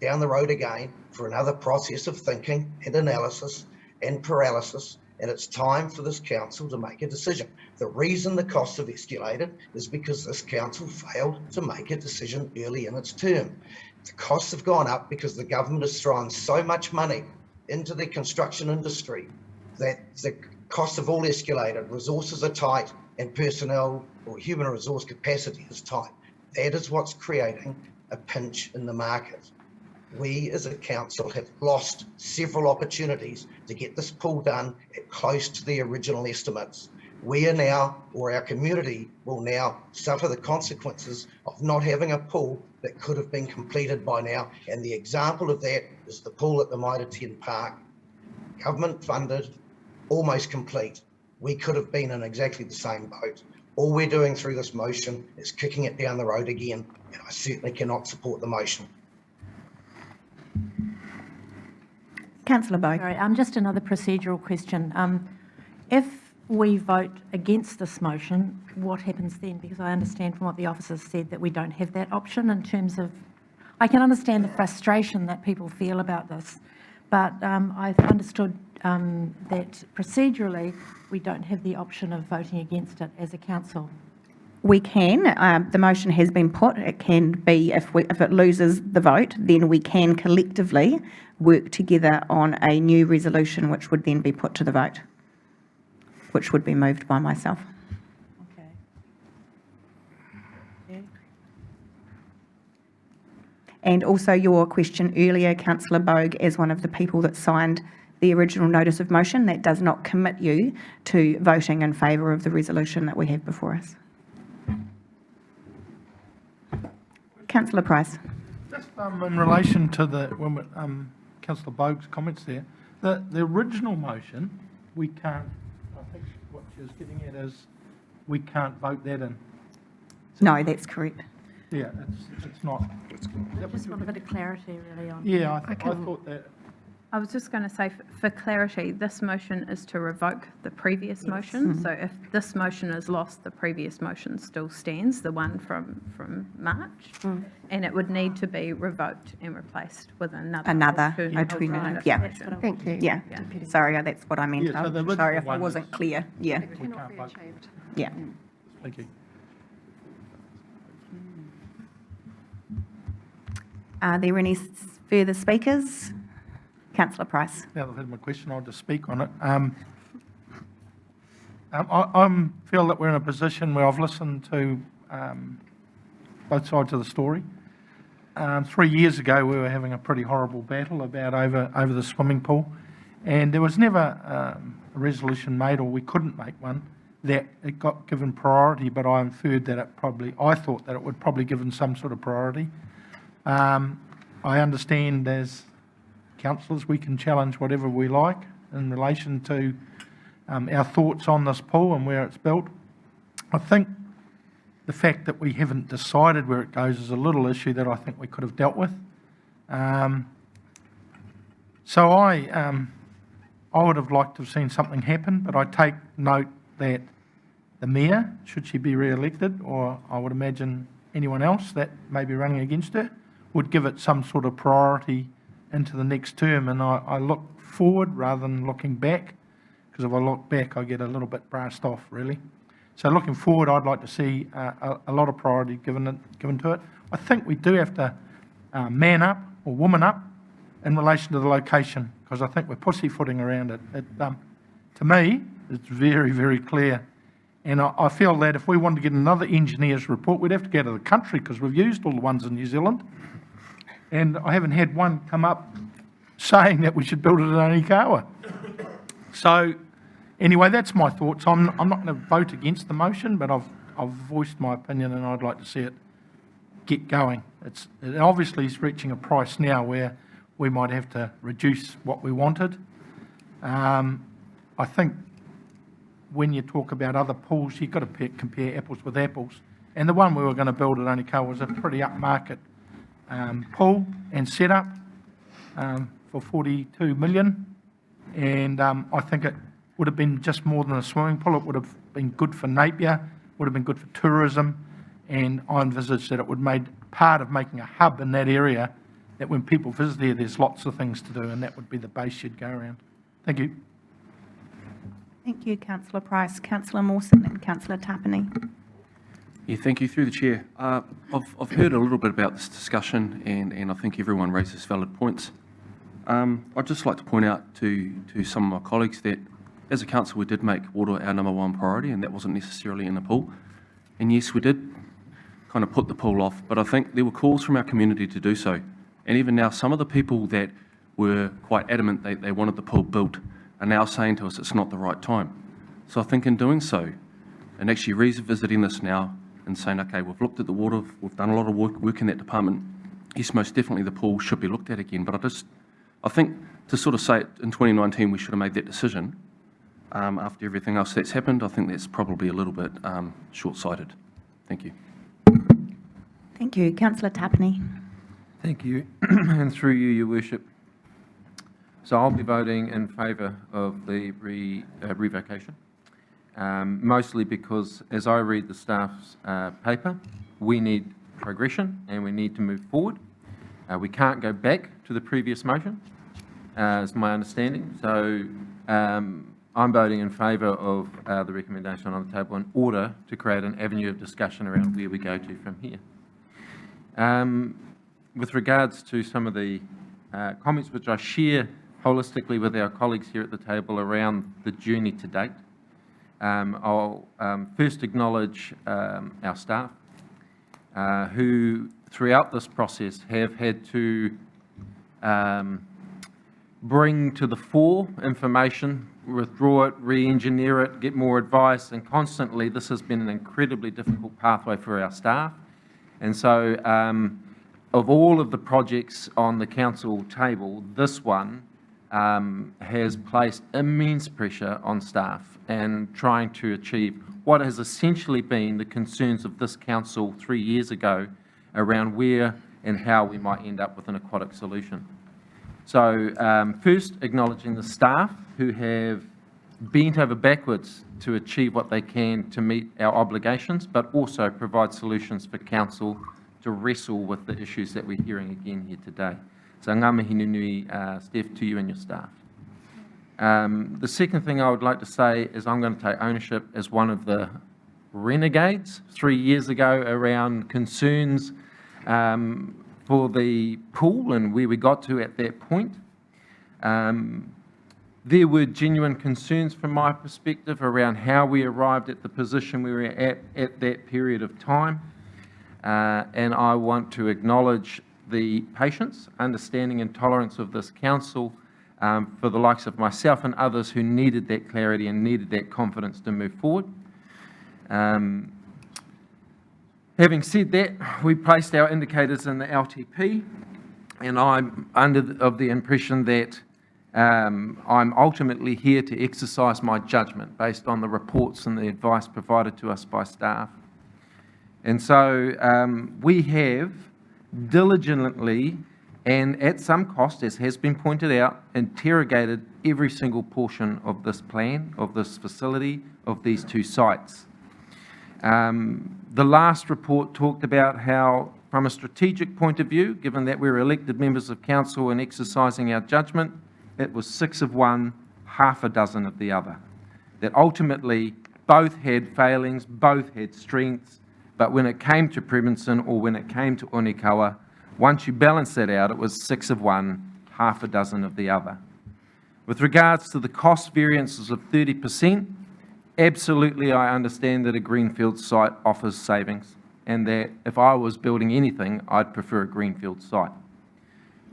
down the road again for another process of thinking and analysis and paralysis, and it's time for this council to make a decision. The reason the costs have escalated is because this council failed to make a decision early in its term. The costs have gone up because the government has thrown so much money into the construction industry that the costs have all escalated. Resources are tight and personnel or human resource capacity is tight. That is what's creating a pinch in the market. We as a council have lost several opportunities to get this pool done at close to the original estimates. We are now, or our community will now, suffer the consequences of not having a pool that could have been completed by now. And the example of that is the pool at the Mitre 10 Park. Government funded, almost complete. We could have been in exactly the same boat. All we're doing through this motion is kicking it down the road again, and I certainly cannot support the motion. Councillor Bowe. Sorry, just another procedural question. If we vote against this motion, what happens then? Because I understand from what the officers said that we don't have that option in terms of, I can understand the frustration that people feel about this, but I've understood that procedurally we don't have the option of voting against it as a council. We can. The motion has been put. It can be, if it loses the vote, then we can collectively work together on a new resolution, which would then be put to the vote, which would be moved by myself. Okay. Yeah. And also your question earlier, Councillor Bogue, as one of the people that signed the original notice of motion, that does not commit you to voting in favour of the resolution that we have before us. Councillor Price. Just in relation to Councillor Bogue's comments there, the original motion, we can't, I think what she was getting at is, we can't vote that in. No, that's correct. Yeah, it's not. Just want a bit of clarity really on. Yeah, I thought that. I was just going to say, for clarity, this motion is to revoke the previous motion. So if this motion is lost, the previous motion still stands, the one from March, and it would need to be revoked and replaced with another alternative yeah. motion. Thank you. Yeah, sorry, that's what I meant. Yeah, so the I'm sorry if original I one wasn't is- clear. Yeah, We can't vote. yeah. Thank you. Are there any further speakers? Councillor Price. Now that I've had my question, I'll just speak on it. I feel that we're in a position where I've listened to both sides of the story. 3 years ago, we were having a pretty horrible battle about over the swimming pool, and there was never a resolution made, or we couldn't make one, that it got given priority, but I inferred that I thought that it would probably given some sort of priority. I understand as councillors, we can challenge whatever we like in relation to our thoughts on this pool and where it's built. I think the fact that we haven't decided where it goes is a little issue that I think we could have dealt with. So I would have liked to have seen something happen, but I take note that the mayor, should she be re-elected, or I would imagine anyone else that may be running against her, would give it some sort of priority into the next term, and I look forward rather than looking back, because if I look back, I get a little bit brassed off, really. So looking forward, I'd like to see a lot of priority given to it. I think we do have to man up or woman up in relation to the location, because I think we're pussyfooting around it. To me, it's very, very clear. And I feel that if we wanted to get another engineer's report, we'd have to go to the country, because we've used all the ones in New Zealand. And I haven't had one come up saying that we should build it in Onikawa. So anyway, that's my thoughts. I'm not going to vote against the motion, but I've voiced my opinion, and I'd like to see it get going. It obviously is reaching a price now where we might have to reduce what we wanted. I think when you talk about other pools, you've got to compare apples with apples. And the one we were going to build at Onikawa was a pretty upmarket pool and setup for 42 million, and I think it would have been just more than a swimming pool. It would have been good for Napier, would have been good for tourism, and I envisaged that it would made part of making a hub in that area, that when people visit there, there's lots of things to do, and that would be the base you'd go around. Thank you. Thank you, Councillor Price. Councillor Mawson and Councillor Tapani. Yeah, thank you. Through the chair. I've heard a little bit about this discussion, and I think everyone raises valid points. I'd just like to point out to some of my colleagues that as a council, we did make water our number one priority, and that wasn't necessarily in the pool. And yes, we did kind of put the pool off, but I think there were calls from our community to do so. And even now, some of the people that were quite adamant they wanted the pool built are now saying to us it's not the right time. So I think in doing so, and actually revisiting this now and saying, okay, we've looked at the water, we've done a lot of work in that department, yes, most definitely the pool should be looked at again. But I think to sort of say it in 2019 we should have made that decision after everything else that's happened, I think that's probably a little bit short-sighted. Thank you. Thank you. Councillor Tapani. Thank you. And through you, Your Worship. So I'll be voting in favour of the revocation, mostly because as I read the staff's paper, we need progression and we need to move forward. We can't go back to the previous motion, is my understanding. So I'm voting in favour of the recommendation on the table in order to create an avenue of discussion around where we go to from here. With regards to some of the comments which I share holistically with our colleagues here at the table around the journey to date, I'll first acknowledge our staff who throughout this process have had to bring to the fore information, withdraw it, re-engineer it, get more advice, and constantly this has been an incredibly difficult pathway for our staff. And so of all of the projects on the council table, this one has placed immense pressure on staff and trying to achieve what has essentially been the concerns of this council 3 years ago around where and how we might end up with an aquatic solution. So first, acknowledging the staff who have bent over backwards to achieve what they can to meet our obligations, but also provide solutions for council to wrestle with the issues that we're hearing again here today. So ngā mihi nui, Steph, to you and your staff. The second thing I would like to say is I'm going to take ownership as one of the renegades 3 years ago around concerns for the pool and where we got to at that point. There were genuine concerns from my perspective around how we arrived at the position we were at that period of time. And I want to acknowledge the patience, understanding and tolerance of this council for the likes of myself and others who needed that clarity and needed that confidence to move forward. Having said that, we placed our indicators in the LTP, and I'm of the impression that I'm ultimately here to exercise my judgment based on the reports and the advice provided to us by staff. And so we have diligently and at some cost, as has been pointed out, interrogated every single portion of this plan, of this facility, of these two sites. The last report talked about how, from a strategic point of view, given that we're elected members of council and exercising our judgment, it was 6 of one, half a dozen of the other. That ultimately both had failings, both had strengths, but when it came to Prebinson or when it came to Onekawa, once you balance that out, it was 6 of one, half a dozen of the other. With regards to the cost variances of 30%, absolutely I understand that a greenfield site offers savings and that if I was building anything, I'd prefer a greenfield site.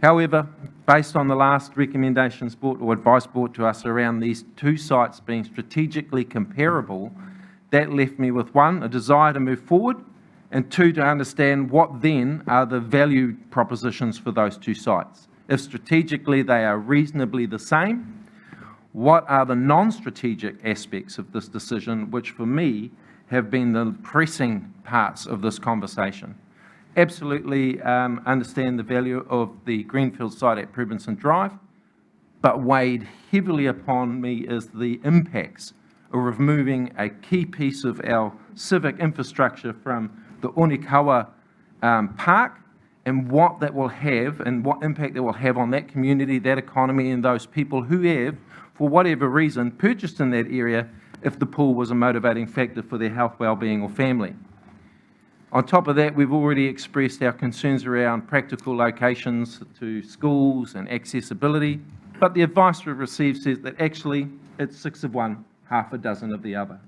However, based on the last recommendations brought or advice brought to us around these two sites being strategically comparable, that left me with 1, a desire to move forward, and 2, to understand what then are the value propositions for those two sites. If strategically they are reasonably the same, what are the non-strategic aspects of this decision, which for me have been the pressing parts of this conversation? Absolutely understand the value of the greenfield site at Prebinson Drive, but weighed heavily upon me is the impacts of removing a key piece of our civic infrastructure from the Onekawa Park, and what that will have and what impact that will have on that community, that economy, and those people who have, for whatever reason, purchased in that area if the pool was a motivating factor for their health, well-being or family. On top of that, we've already expressed our concerns around practical locations to schools and accessibility, but the advice we've received says that actually it's 6 of one, half a dozen of the other.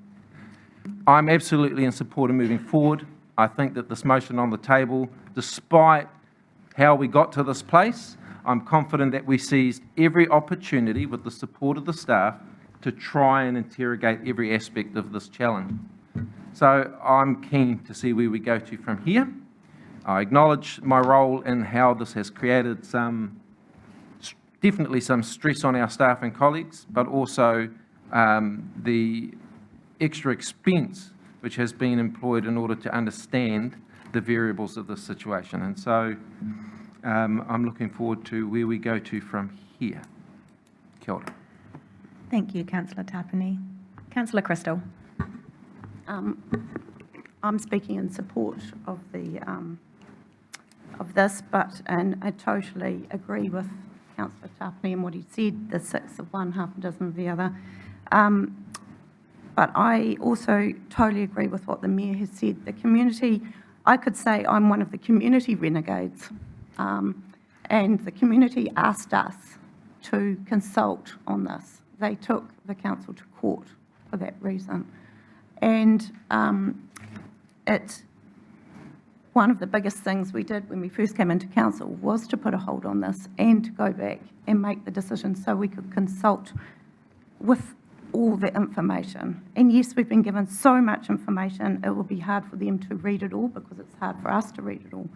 I'm absolutely in support of moving forward. I think that this motion on the table, despite how we got to this place, I'm confident that we seized every opportunity with the support of the staff to try and interrogate every aspect of this challenge. So I'm keen to see where we go to from here. I acknowledge my role in how this has created definitely some stress on our staff and colleagues, but also the extra expense which has been employed in order to understand the variables of this situation. And so I'm looking forward to where we go to from here. Kia ora. Thank you, Councillor Tapani. Councillor Crystal. I'm speaking in support of the of this, and I totally agree with Councillor Tapani and what he said, the 6 of one, half a dozen of the other. But I also totally agree with what the Mayor has said. The community, I could say I'm one of the community renegades. And the community asked us to consult on this. They took the council to court for that reason. And one of the biggest things we did when we first came into council was to put a hold on this and to go back and make the decision so we could consult with all the information. And yes, we've been given so much information, it will be hard for them to read it all because it's hard for us to read it all.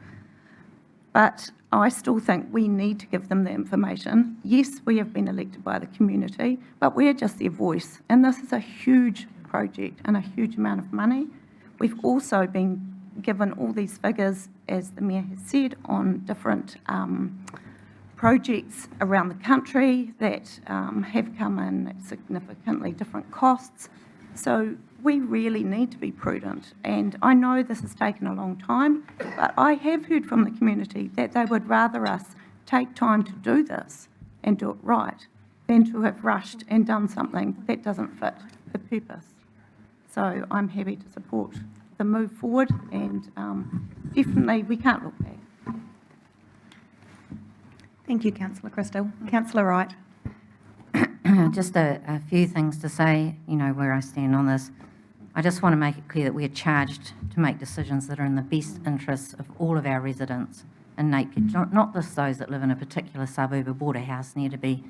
But I still think we need to give them the information. Yes, we have been elected by the community, but we're just their voice. And this is a huge project and a huge amount of money. We've also been given all these figures, as the Mayor has said, on different projects around the country that have come in at significantly different costs. So we really need to be prudent. And I know this has taken a long time, but I have heard from the community that they would rather us take time to do this and do it right than to have rushed and done something that doesn't fit the purpose. So I'm happy to support the move forward, and definitely we can't look back. Thank you, Councillor Crystal. Councillor Wright. Just a few things to say, where I stand on this. I just want to make it clear that we are charged to make decisions that are in the best interests of all of our residents in Napier, not just those that live in a particular suburb or border house to be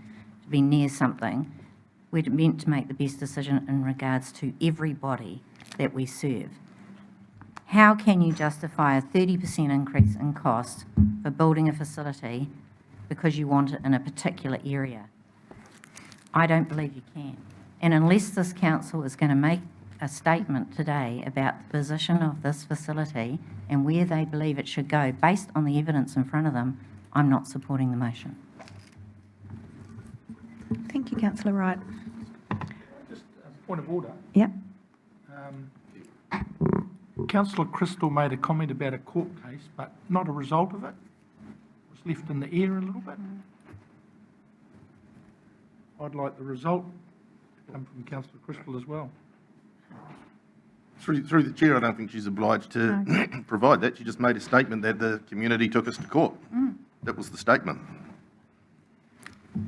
near something. We're meant to make the best decision in regards to everybody that we serve. How can you justify a 30% increase in cost for building a facility because you want it in a particular area? I don't believe you can. And unless this council is going to make a statement today about the position of this facility and where they believe it should go based on the evidence in front of them, I'm not supporting the motion. Thank you, Councillor Wright. Just a point of order. Yep. Councillor Crystal made a comment about a court case, but not a result of it. It was left in the air a little bit. I'd like the result to come from Councillor Crystal as well. Through the chair, I don't think she's obliged to provide that. She just made a statement that the community took us to court. That was the statement.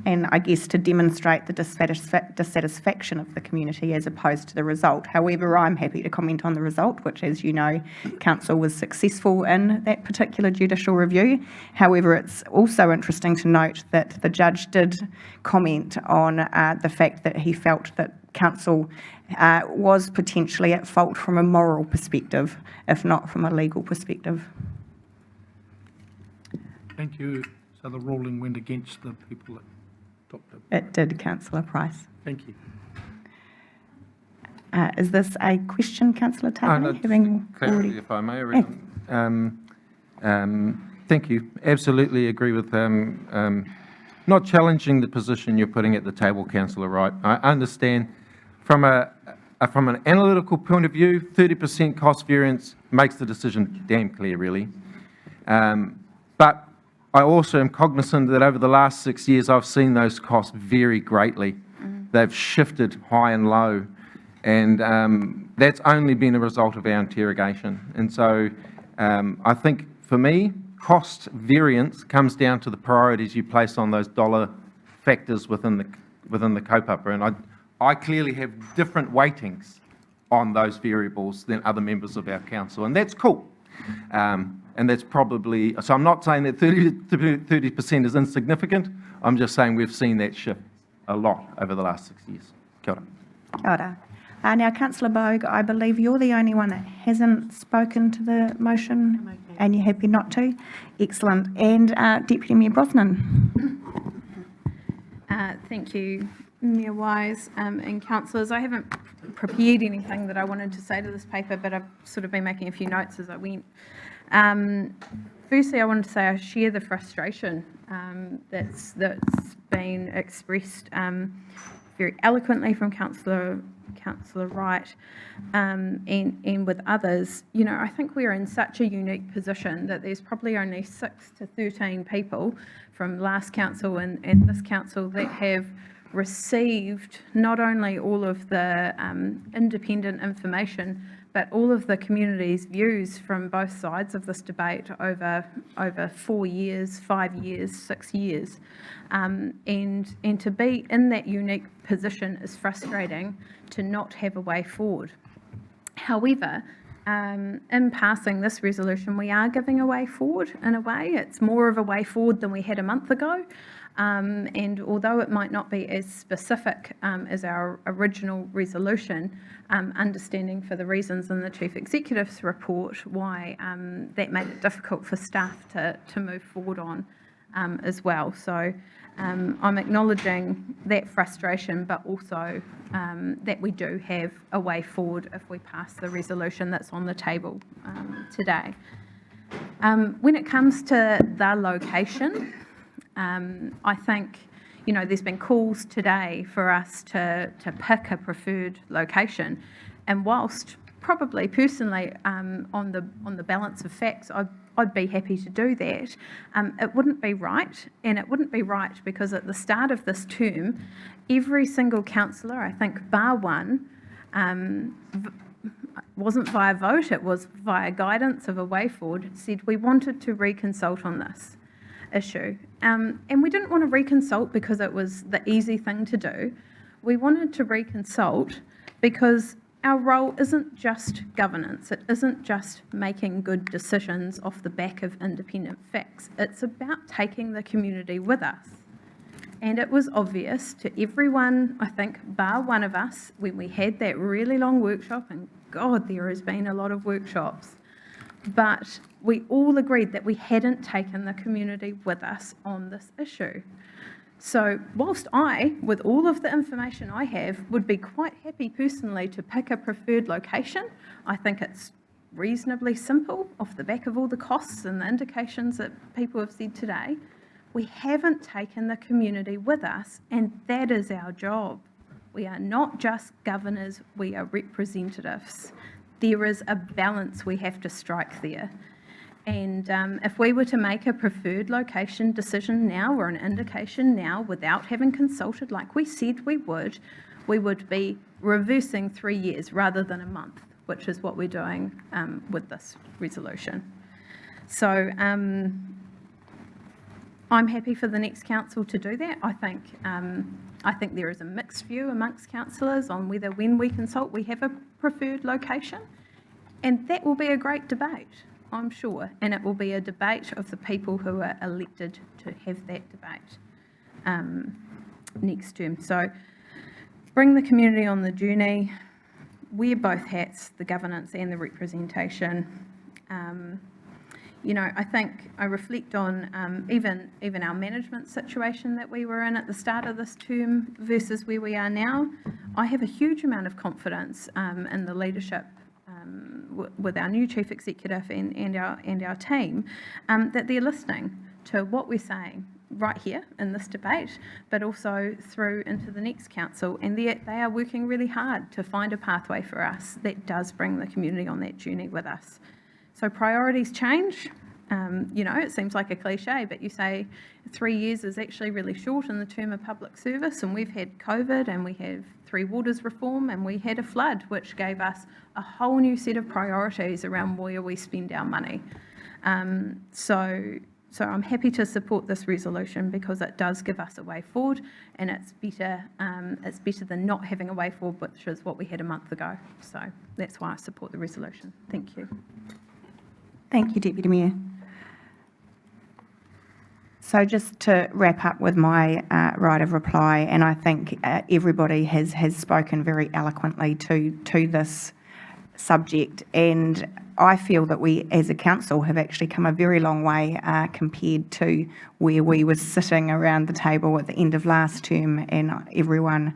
And I guess to demonstrate the dissatisfaction of the community as opposed to the result. However, I'm happy to comment on the result, which, as you know, Council was successful in that particular judicial review. However, it's also interesting to note that the judge did comment on the fact that he felt that Council was potentially at fault from a moral perspective, if not from a legal perspective. Thank you. So the ruling went against the people that took the... It did, Councillor Price. Thank you. Is this a question, Councillor Taylor? Clarity, if I may. Thank you. Absolutely agree with not challenging the position you're putting at the table, Councillor Wright. I understand from an analytical point of view, 30% cost variance makes the decision damn clear, really. But I also am cognizant that over the last 6 years, I've seen those costs vary greatly. They've shifted high and low, and that's only been a result of our interrogation. And so I think, for me, cost variance comes down to the priorities you place on those dollar factors within the kaupapa. And I clearly have different weightings on those variables than other members of our council, and that's cool. And that's probably, so I'm not saying that 30% is insignificant, I'm just saying we've seen that shift a lot over the last 6 years. Kia ora. Kia ora. Now, Councillor Bogue, I believe you're the only one that hasn't spoken to the motion, and you're happy not to. Excellent. And Deputy Mayor Brosnan. Thank you, Mayor Wise and councillors. I haven't prepared anything that I wanted to say to this paper, but I've sort of been making a few notes as I went. Firstly, I wanted to say I share the frustration that's been expressed very eloquently from Councillor Wright and with others. I think we're in such a unique position that there's probably only 6 to 13 people from last council and this council that have received not only all of the independent information, but all of the community's views from both sides of this debate over 4 years, 5 years, 6 years. And to be in that unique position is frustrating, to not have a way forward. However, in passing this resolution, we are giving a way forward in a way. It's more of a way forward than we had a month ago. And although it might not be as specific as our original resolution, understanding for the reasons in the Chief Executive's report why that made it difficult for staff to move forward on as well. So I'm acknowledging that frustration, but also that we do have a way forward if we pass the resolution that's on the table today. When it comes to the location, I think, there's been calls today for us to pick a preferred location. And whilst probably personally on the balance of facts, I'd be happy to do that, it wouldn't be right. And it wouldn't be right because at the start of this term, every single councillor, I think bar one, wasn't via vote, it was via guidance of a way forward, said we wanted to reconsult on this issue. And we didn't want to reconsult because it was the easy thing to do. We wanted to reconsult because our role isn't just governance. It isn't just making good decisions off the back of independent facts. It's about taking the community with us. And it was obvious to everyone, I think, bar one of us, when we had that really long workshop, and God, there has been a lot of workshops, but we all agreed that we hadn't taken the community with us on this issue. So whilst I, with all of the information I have, would be quite happy personally to pick a preferred location, I think it's reasonably simple off the back of all the costs and the indications that people have said today. We haven't taken the community with us, and that is our job. We are not just governors, we are representatives. There is a balance we have to strike there. And if we were to make a preferred location decision now or an indication now without having consulted like we said we would be reversing 3 years rather than a month, which is what we're doing with this resolution. So I'm happy for the next council to do that. I think there is a mixed view amongst councillors on whether when we consult we have a preferred location, and that will be a great debate, I'm sure, and it will be a debate of the people who are elected to have that debate next term. So bring the community on the journey, wear both hats, the governance and the representation. I think I reflect on even our management situation that we were in at the start of this term versus where we are now. I have a huge amount of confidence in the leadership with our new Chief Executive and our team, that they're listening to what we're saying right here in this debate, but also through into the next council, and they are working really hard to find a pathway for us that does bring the community on that journey with us. So priorities change. It seems like a cliche, but you say 3 years is actually really short in the term of public service, and we've had COVID, and we have Three Waters reform, and we had a flood, which gave us a whole new set of priorities around where we spend our money. So I'm happy to support this resolution because it does give us a way forward, and it's better than not having a way forward, which is what we had a month ago. So that's why I support the resolution. Thank you. Thank you, Deputy Mayor. So just to wrap up with my right of reply, and I think everybody has spoken very eloquently to this subject, and I feel that we as a council have actually come a very long way compared to where we were sitting around the table at the end of last term, and everyone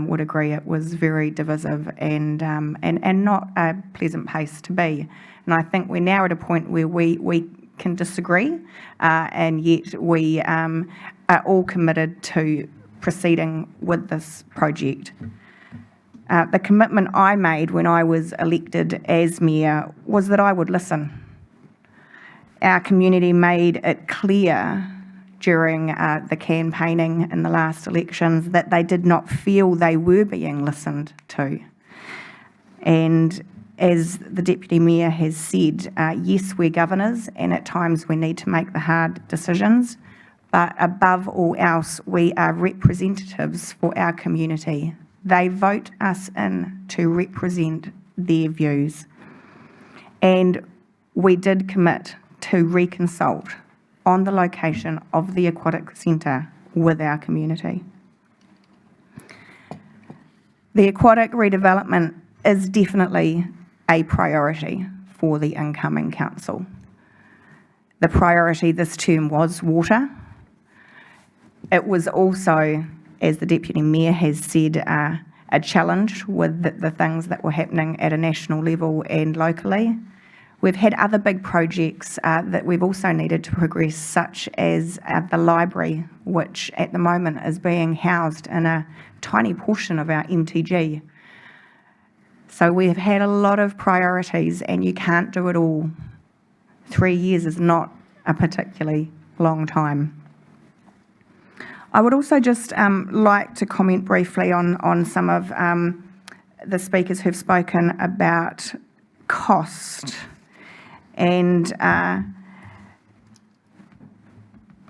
would agree it was very divisive and not a pleasant place to be. And I think we're now at a point where we can disagree, and yet we are all committed to proceeding with this project. The commitment I made when I was elected as mayor was that I would listen. Our community made it clear during the campaigning in the last elections that they did not feel they were being listened to. And as the Deputy Mayor has said, yes, we're governors and at times we need to make the hard decisions, but above all else, we are representatives for our community. They vote us in to represent their views. And we did commit to reconsult on the location of the aquatic centre with our community. The aquatic redevelopment is definitely a priority for the incoming council. The priority this term was water. It was also, as the Deputy Mayor has said, a challenge with the things that were happening at a national level and locally. We've had other big projects that we've also needed to progress, such as the library, which at the moment is being housed in a tiny portion of our MTG. So we have had a lot of priorities and you can't do it all. 3 years is not a particularly long time. I would also just like to comment briefly on some of the speakers who've spoken about cost. And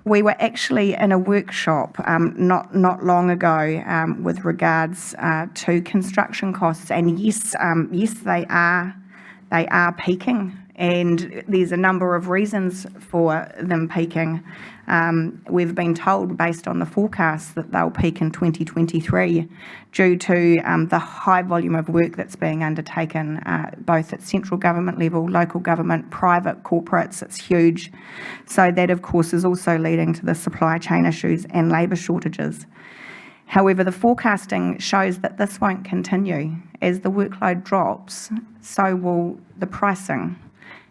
we were actually in a workshop not long ago with regards to construction costs, and yes, they are peaking, and there's a number of reasons for them peaking. We've been told, based on the forecast, that they'll peak in 2023 due to the high volume of work that's being undertaken, both at central government level, local government, private corporates. It's huge. So that, of course, is also leading to the supply chain issues and labour shortages. However, the forecasting shows that this won't continue. As the workload drops, so will the pricing.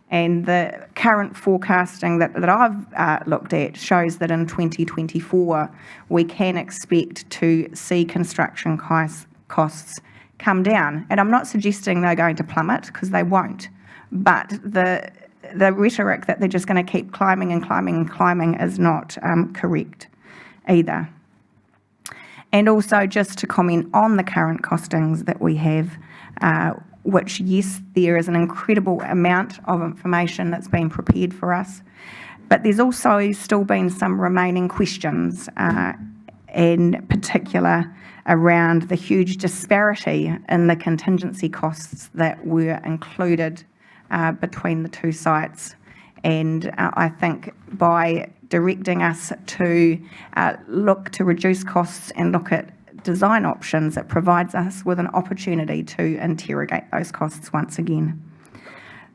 And the current forecasting that I've looked at shows that in 2024 we can expect to see construction costs come down. And I'm not suggesting they're going to plummet, because they won't. But the rhetoric that they're just going to keep climbing and climbing and climbing is not correct either. And also, just to comment on the current costings that we have, which, yes, there is an incredible amount of information that's been prepared for us, but there's also still been some remaining questions, in particular around the huge disparity in the contingency costs that were included between the two sites. And I think by directing us to look to reduce costs and look at design options, it provides us with an opportunity to interrogate those costs once again.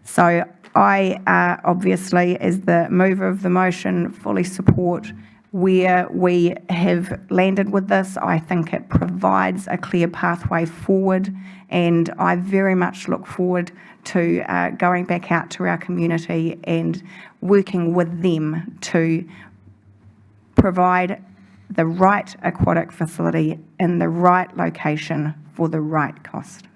So I obviously, as the mover of the motion, fully support where we have landed with this. I think it provides a clear pathway forward, and I very much look forward to going back out to our community and working with them to provide the right aquatic facility in the right location for the right cost.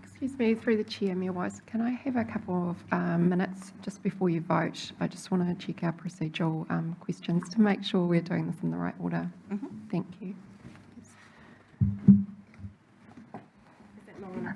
Excuse me, through the chair, Mayor Wise, can I have a couple of minutes just before you vote? I just want to check our procedural questions to make sure we're doing this in the right order. Thank you. Is that long enough?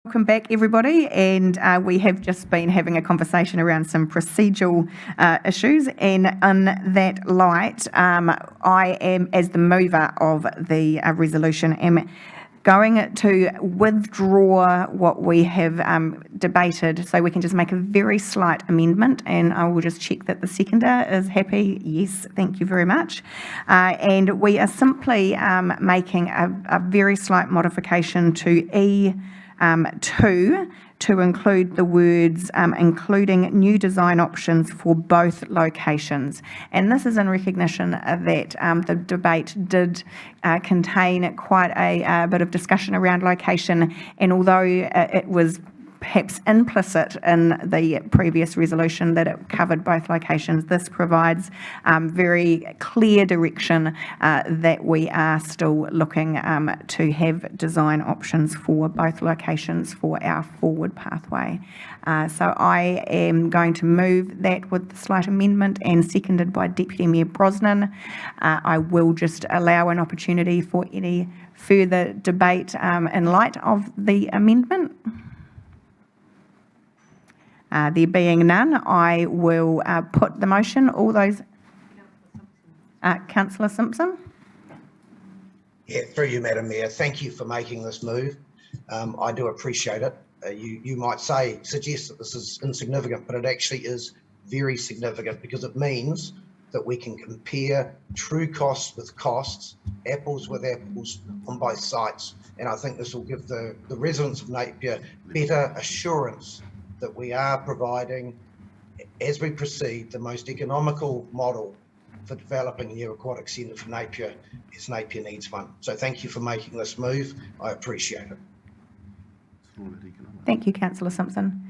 Welcome back, everybody, and we have just been having a conversation around some procedural issues, and in that light, I am, as the mover of the resolution, am going to withdraw what we have debated, so we can just make a very slight amendment, and I will just check that the seconder is happy. Yes, thank you very much. And we are simply making a very slight modification to E2 to include the words including new design options for both locations. And this is in recognition that the debate did contain quite a bit of discussion around location, and although it was perhaps implicit in the previous resolution that it covered both locations, this provides very clear direction that we are still looking to have design options for both locations for our forward pathway. So I am going to move that with the slight amendment, and seconded by Deputy Mayor Brosnan. I will just allow an opportunity for any further debate in light of the amendment. There being none, I will put the motion. All those... Councillor Simpson? Yeah, through you, Madam Mayor. Thank you for making this move. I do appreciate it. You might suggest that this is insignificant, but it actually is very significant, because it means that we can compare true costs with costs, apples with apples on both sites. And I think this will give the residents of Napier better assurance that we are providing, as we proceed, the most economical model for developing a new aquatic centre for Napier, as Napier needs one. So thank you for making this move. I appreciate it. Thank you, Councillor Simpson.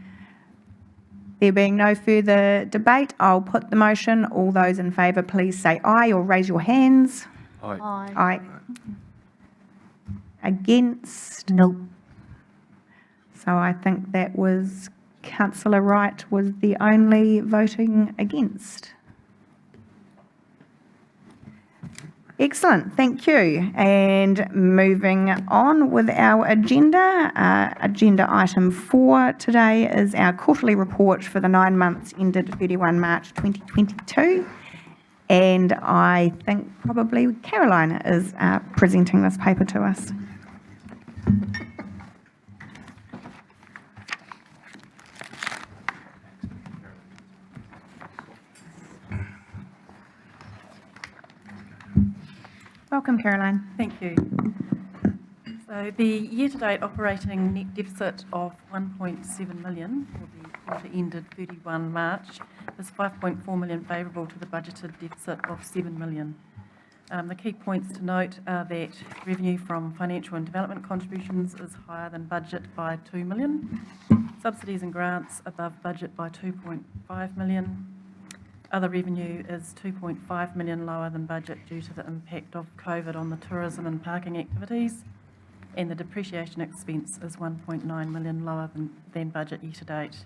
There being no further debate, I'll put the motion. All those in favour, please say aye or raise your hands. Aye. Aye. Against? Nope. So I think that was Councillor Wright was the only voting against. Excellent, thank you. And moving on with our agenda, agenda item 4 today is our quarterly report for the 9 months ended 31 March 2022. And I think probably Caroline is presenting this paper to us. Welcome, Caroline. Thank you. So the year-to-date operating net deficit of 1.7 million for the quarter ended 31 March is 5.4 million favourable to the budgeted deficit of 7 million. The key points to note are that revenue from financial and development contributions is higher than budget by 2 million. Subsidies and grants above budget by 2.5 million. Other revenue is 2.5 million lower than budget due to the impact of COVID on the tourism and parking activities, and the depreciation expense is 1.9 million lower than budget year to date.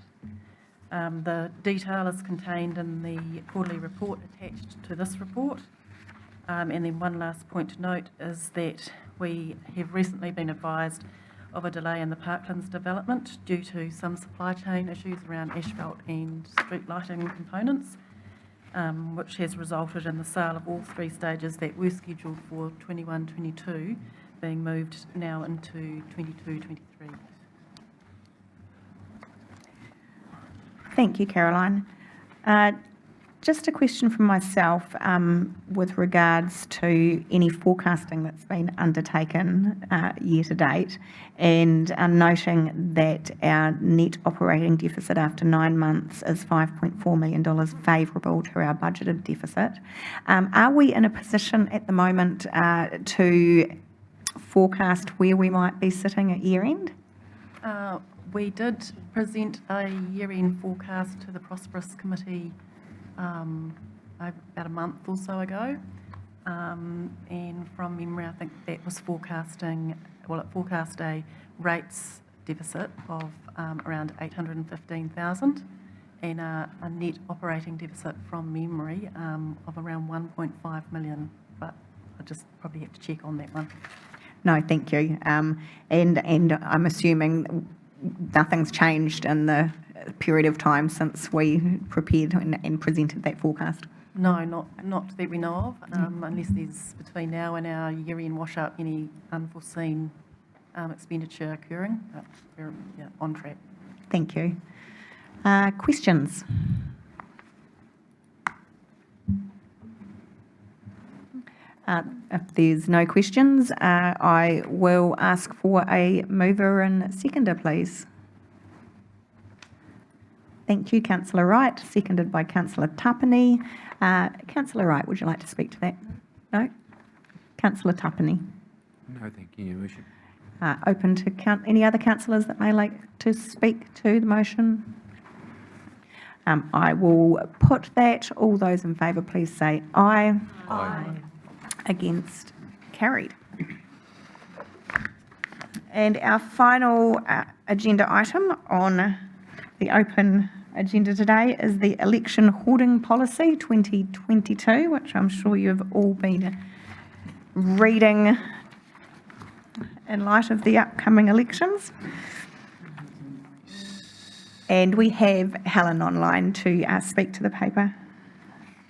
The detail is contained in the quarterly report attached to this report. And then one last point to note is that we have recently been advised of a delay in the Parklands development due to some supply chain issues around asphalt and street lighting components, which has resulted in the sale of all 3 stages that were scheduled for 21-22 being moved now into 22-23. Thank you, Caroline. Just a question from myself with regards to any forecasting that's been undertaken year to date, and noting that our net operating deficit after 9 months is $5.4 million favourable to our budgeted deficit. Are we in a position at the moment to forecast where we might be sitting at year end? We did present a year-end forecast to the Prosperous Committee about a month or so ago, and from memory I think that was forecasting, well, it forecast a rates deficit of around 815,000 and a net operating deficit from memory of around 1.5 million, but I just probably have to check on that one. No, thank you. And I'm assuming nothing's changed in the period of time since we prepared and presented that forecast. No, not that we know of, unless there's between now and our year-end wash-up any unforeseen expenditure occurring. But we're on track. Thank you. Questions? If there's no questions, I will ask for a mover and seconder, please. Thank you, Councillor Wright, seconded by Councillor Tapani. Councillor Wright, would you like to speak to that? No? Councillor Tapani. No, thank you, Your Worship. Open to any other councillors that may like to speak to the motion? I will put that. All those in favour, please say aye. Aye. Against, carried. And our final agenda item on the open agenda today is the election hoarding policy 2022, which I'm sure you've all been reading in light of the upcoming elections. And we have Helen online to speak to the paper.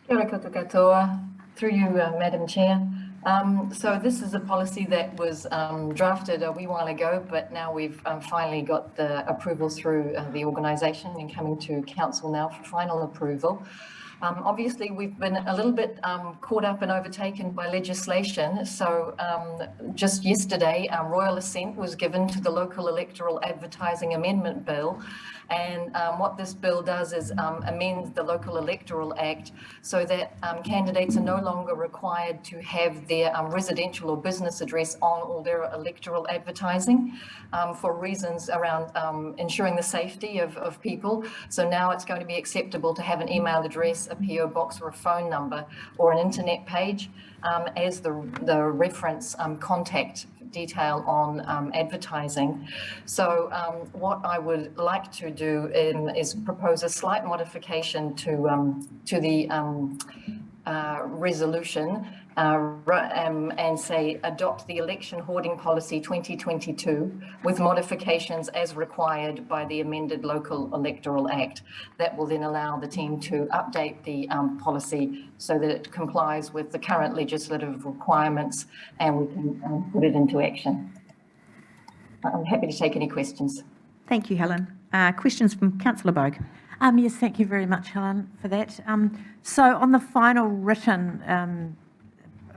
Kia ora koutou katoa. Through you, Madam Chair. So this is a policy that was drafted a wee while ago, but now we've finally got the approval through the organisation and coming to council now for final approval. Obviously, we've been a little bit caught up and overtaken by legislation. So just yesterday, royal assent was given to the Local Electoral Advertising Amendment Bill. And what this bill does is amend the Local Electoral Act so that candidates are no longer required to have their residential or business address on all their electoral advertising for reasons around ensuring the safety of people. So now it's going to be acceptable to have an email address, a PO box or a phone number or an internet page as the reference contact detail on advertising. So what I would like to do is propose a slight modification to the resolution and say adopt the election hoarding policy 2022 with modifications as required by the amended Local Electoral Act. That will then allow the team to update the policy so that it complies with the current legislative requirements and we can put it into action. I'm happy to take any questions. Thank you, Helen. Questions from Councillor Bogue. Yes, thank you very much, Helen, for that. So on the final written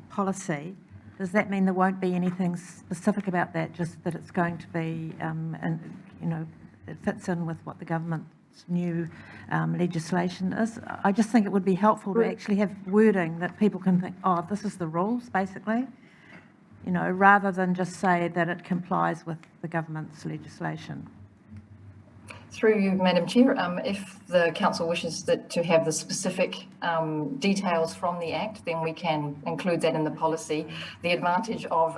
policy, does that mean there won't be anything specific about that, just that it's going to be, and it fits in with what the government's new legislation is? I just think it would be helpful to actually have wording that people can think, oh, this is the rules, basically, rather than just say that it complies with the government's legislation. Through you, Madam Chair, if the council wishes to have the specific details from the Act, then we can include that in the policy. The advantage of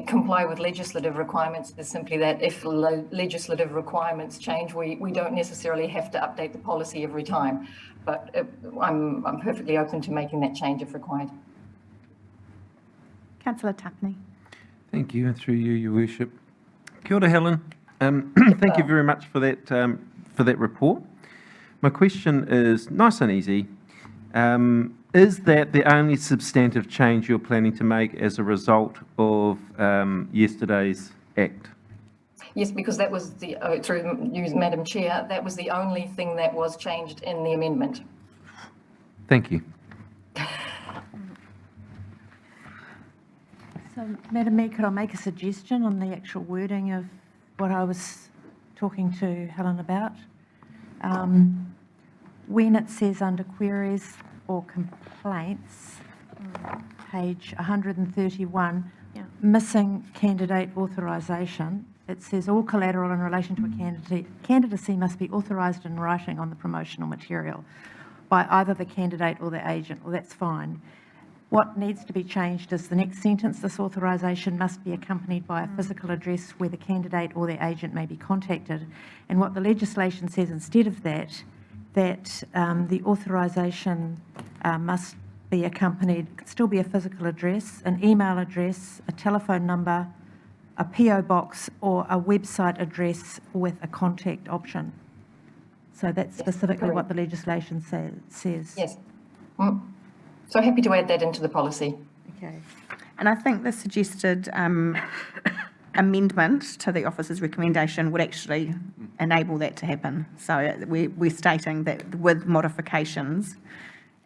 comply with legislative requirements is simply that if legislative requirements change, we don't necessarily have to update the policy every time. But I'm perfectly open to making that change if required. Councillor Tapney. Thank you, and through you, Your Worship. Kia ora, Helen. Thank you very much for that report. My question is nice and easy. Is that the only substantive change you're planning to make as a result of yesterday's Act? Yes, because that was through you, Madam Chair, that was the only thing that was changed in the amendment. Thank you. So, Madam Mayor, could I make a suggestion on the actual wording of what I was talking to Helen about? When it says under queries or complaints, page 131, missing candidate authorisation, it says all collateral in relation to a candidacy must be authorised in writing on the promotional material by either the candidate or the agent. Well, that's fine. What needs to be changed is the next sentence. This authorisation must be accompanied by a physical address where the candidate or their agent may be contacted. And what the legislation says instead of that the authorisation must be accompanied, could still be a physical address, an email address, a telephone number, a PO box or a website address with a contact option. So that's specifically what the legislation says. Yes. So happy to add that into the policy. Okay. And I think the suggested amendment to the officer's recommendation would actually enable that to happen. So we're stating that with modifications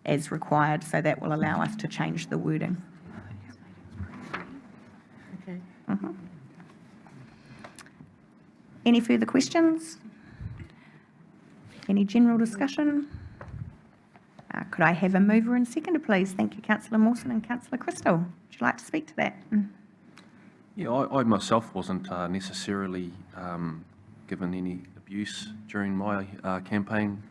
as required, so that will allow us to change the wording. Okay. Any further questions? Any general discussion? Could I have a mover and seconder, please? Thank you, Councillor Mawson and Councillor Crystal. Would you like to speak to that? Yeah, I myself wasn't necessarily given any abuse during my campaign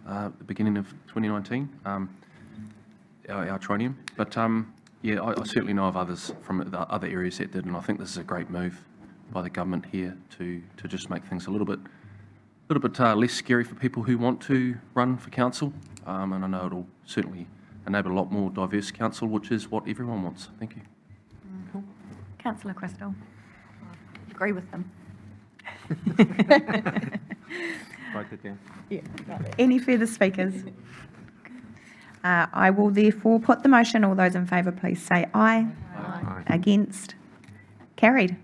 at the beginning of 2019, our trinium. But yeah, I certainly know of others from the other areas that did, and I think this is a great move by the government here to just make things a little bit less scary for people who want to run for council. And I know it'll certainly enable a lot more diverse council, which is what everyone wants. Thank you. Cool. Councillor Crystal. Agree with them. Write that down. Yeah. Any further speakers? I will therefore put the motion. All those in favour, please say aye. Aye. Against? Carried.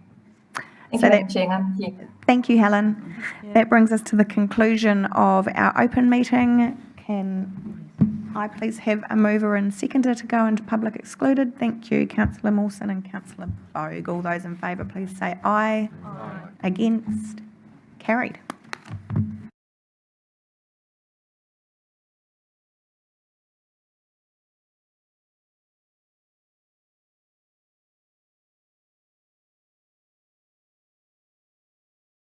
Thank So you, Madam that- Chair. Thank you. Thank you, Helen. That brings us to the conclusion of our open meeting. Can I please have a mover and seconder to go into public excluded? Thank you, Councillor Mawson and Councillor Bogue. All those in favour, please say aye. Aye. Against? Carried.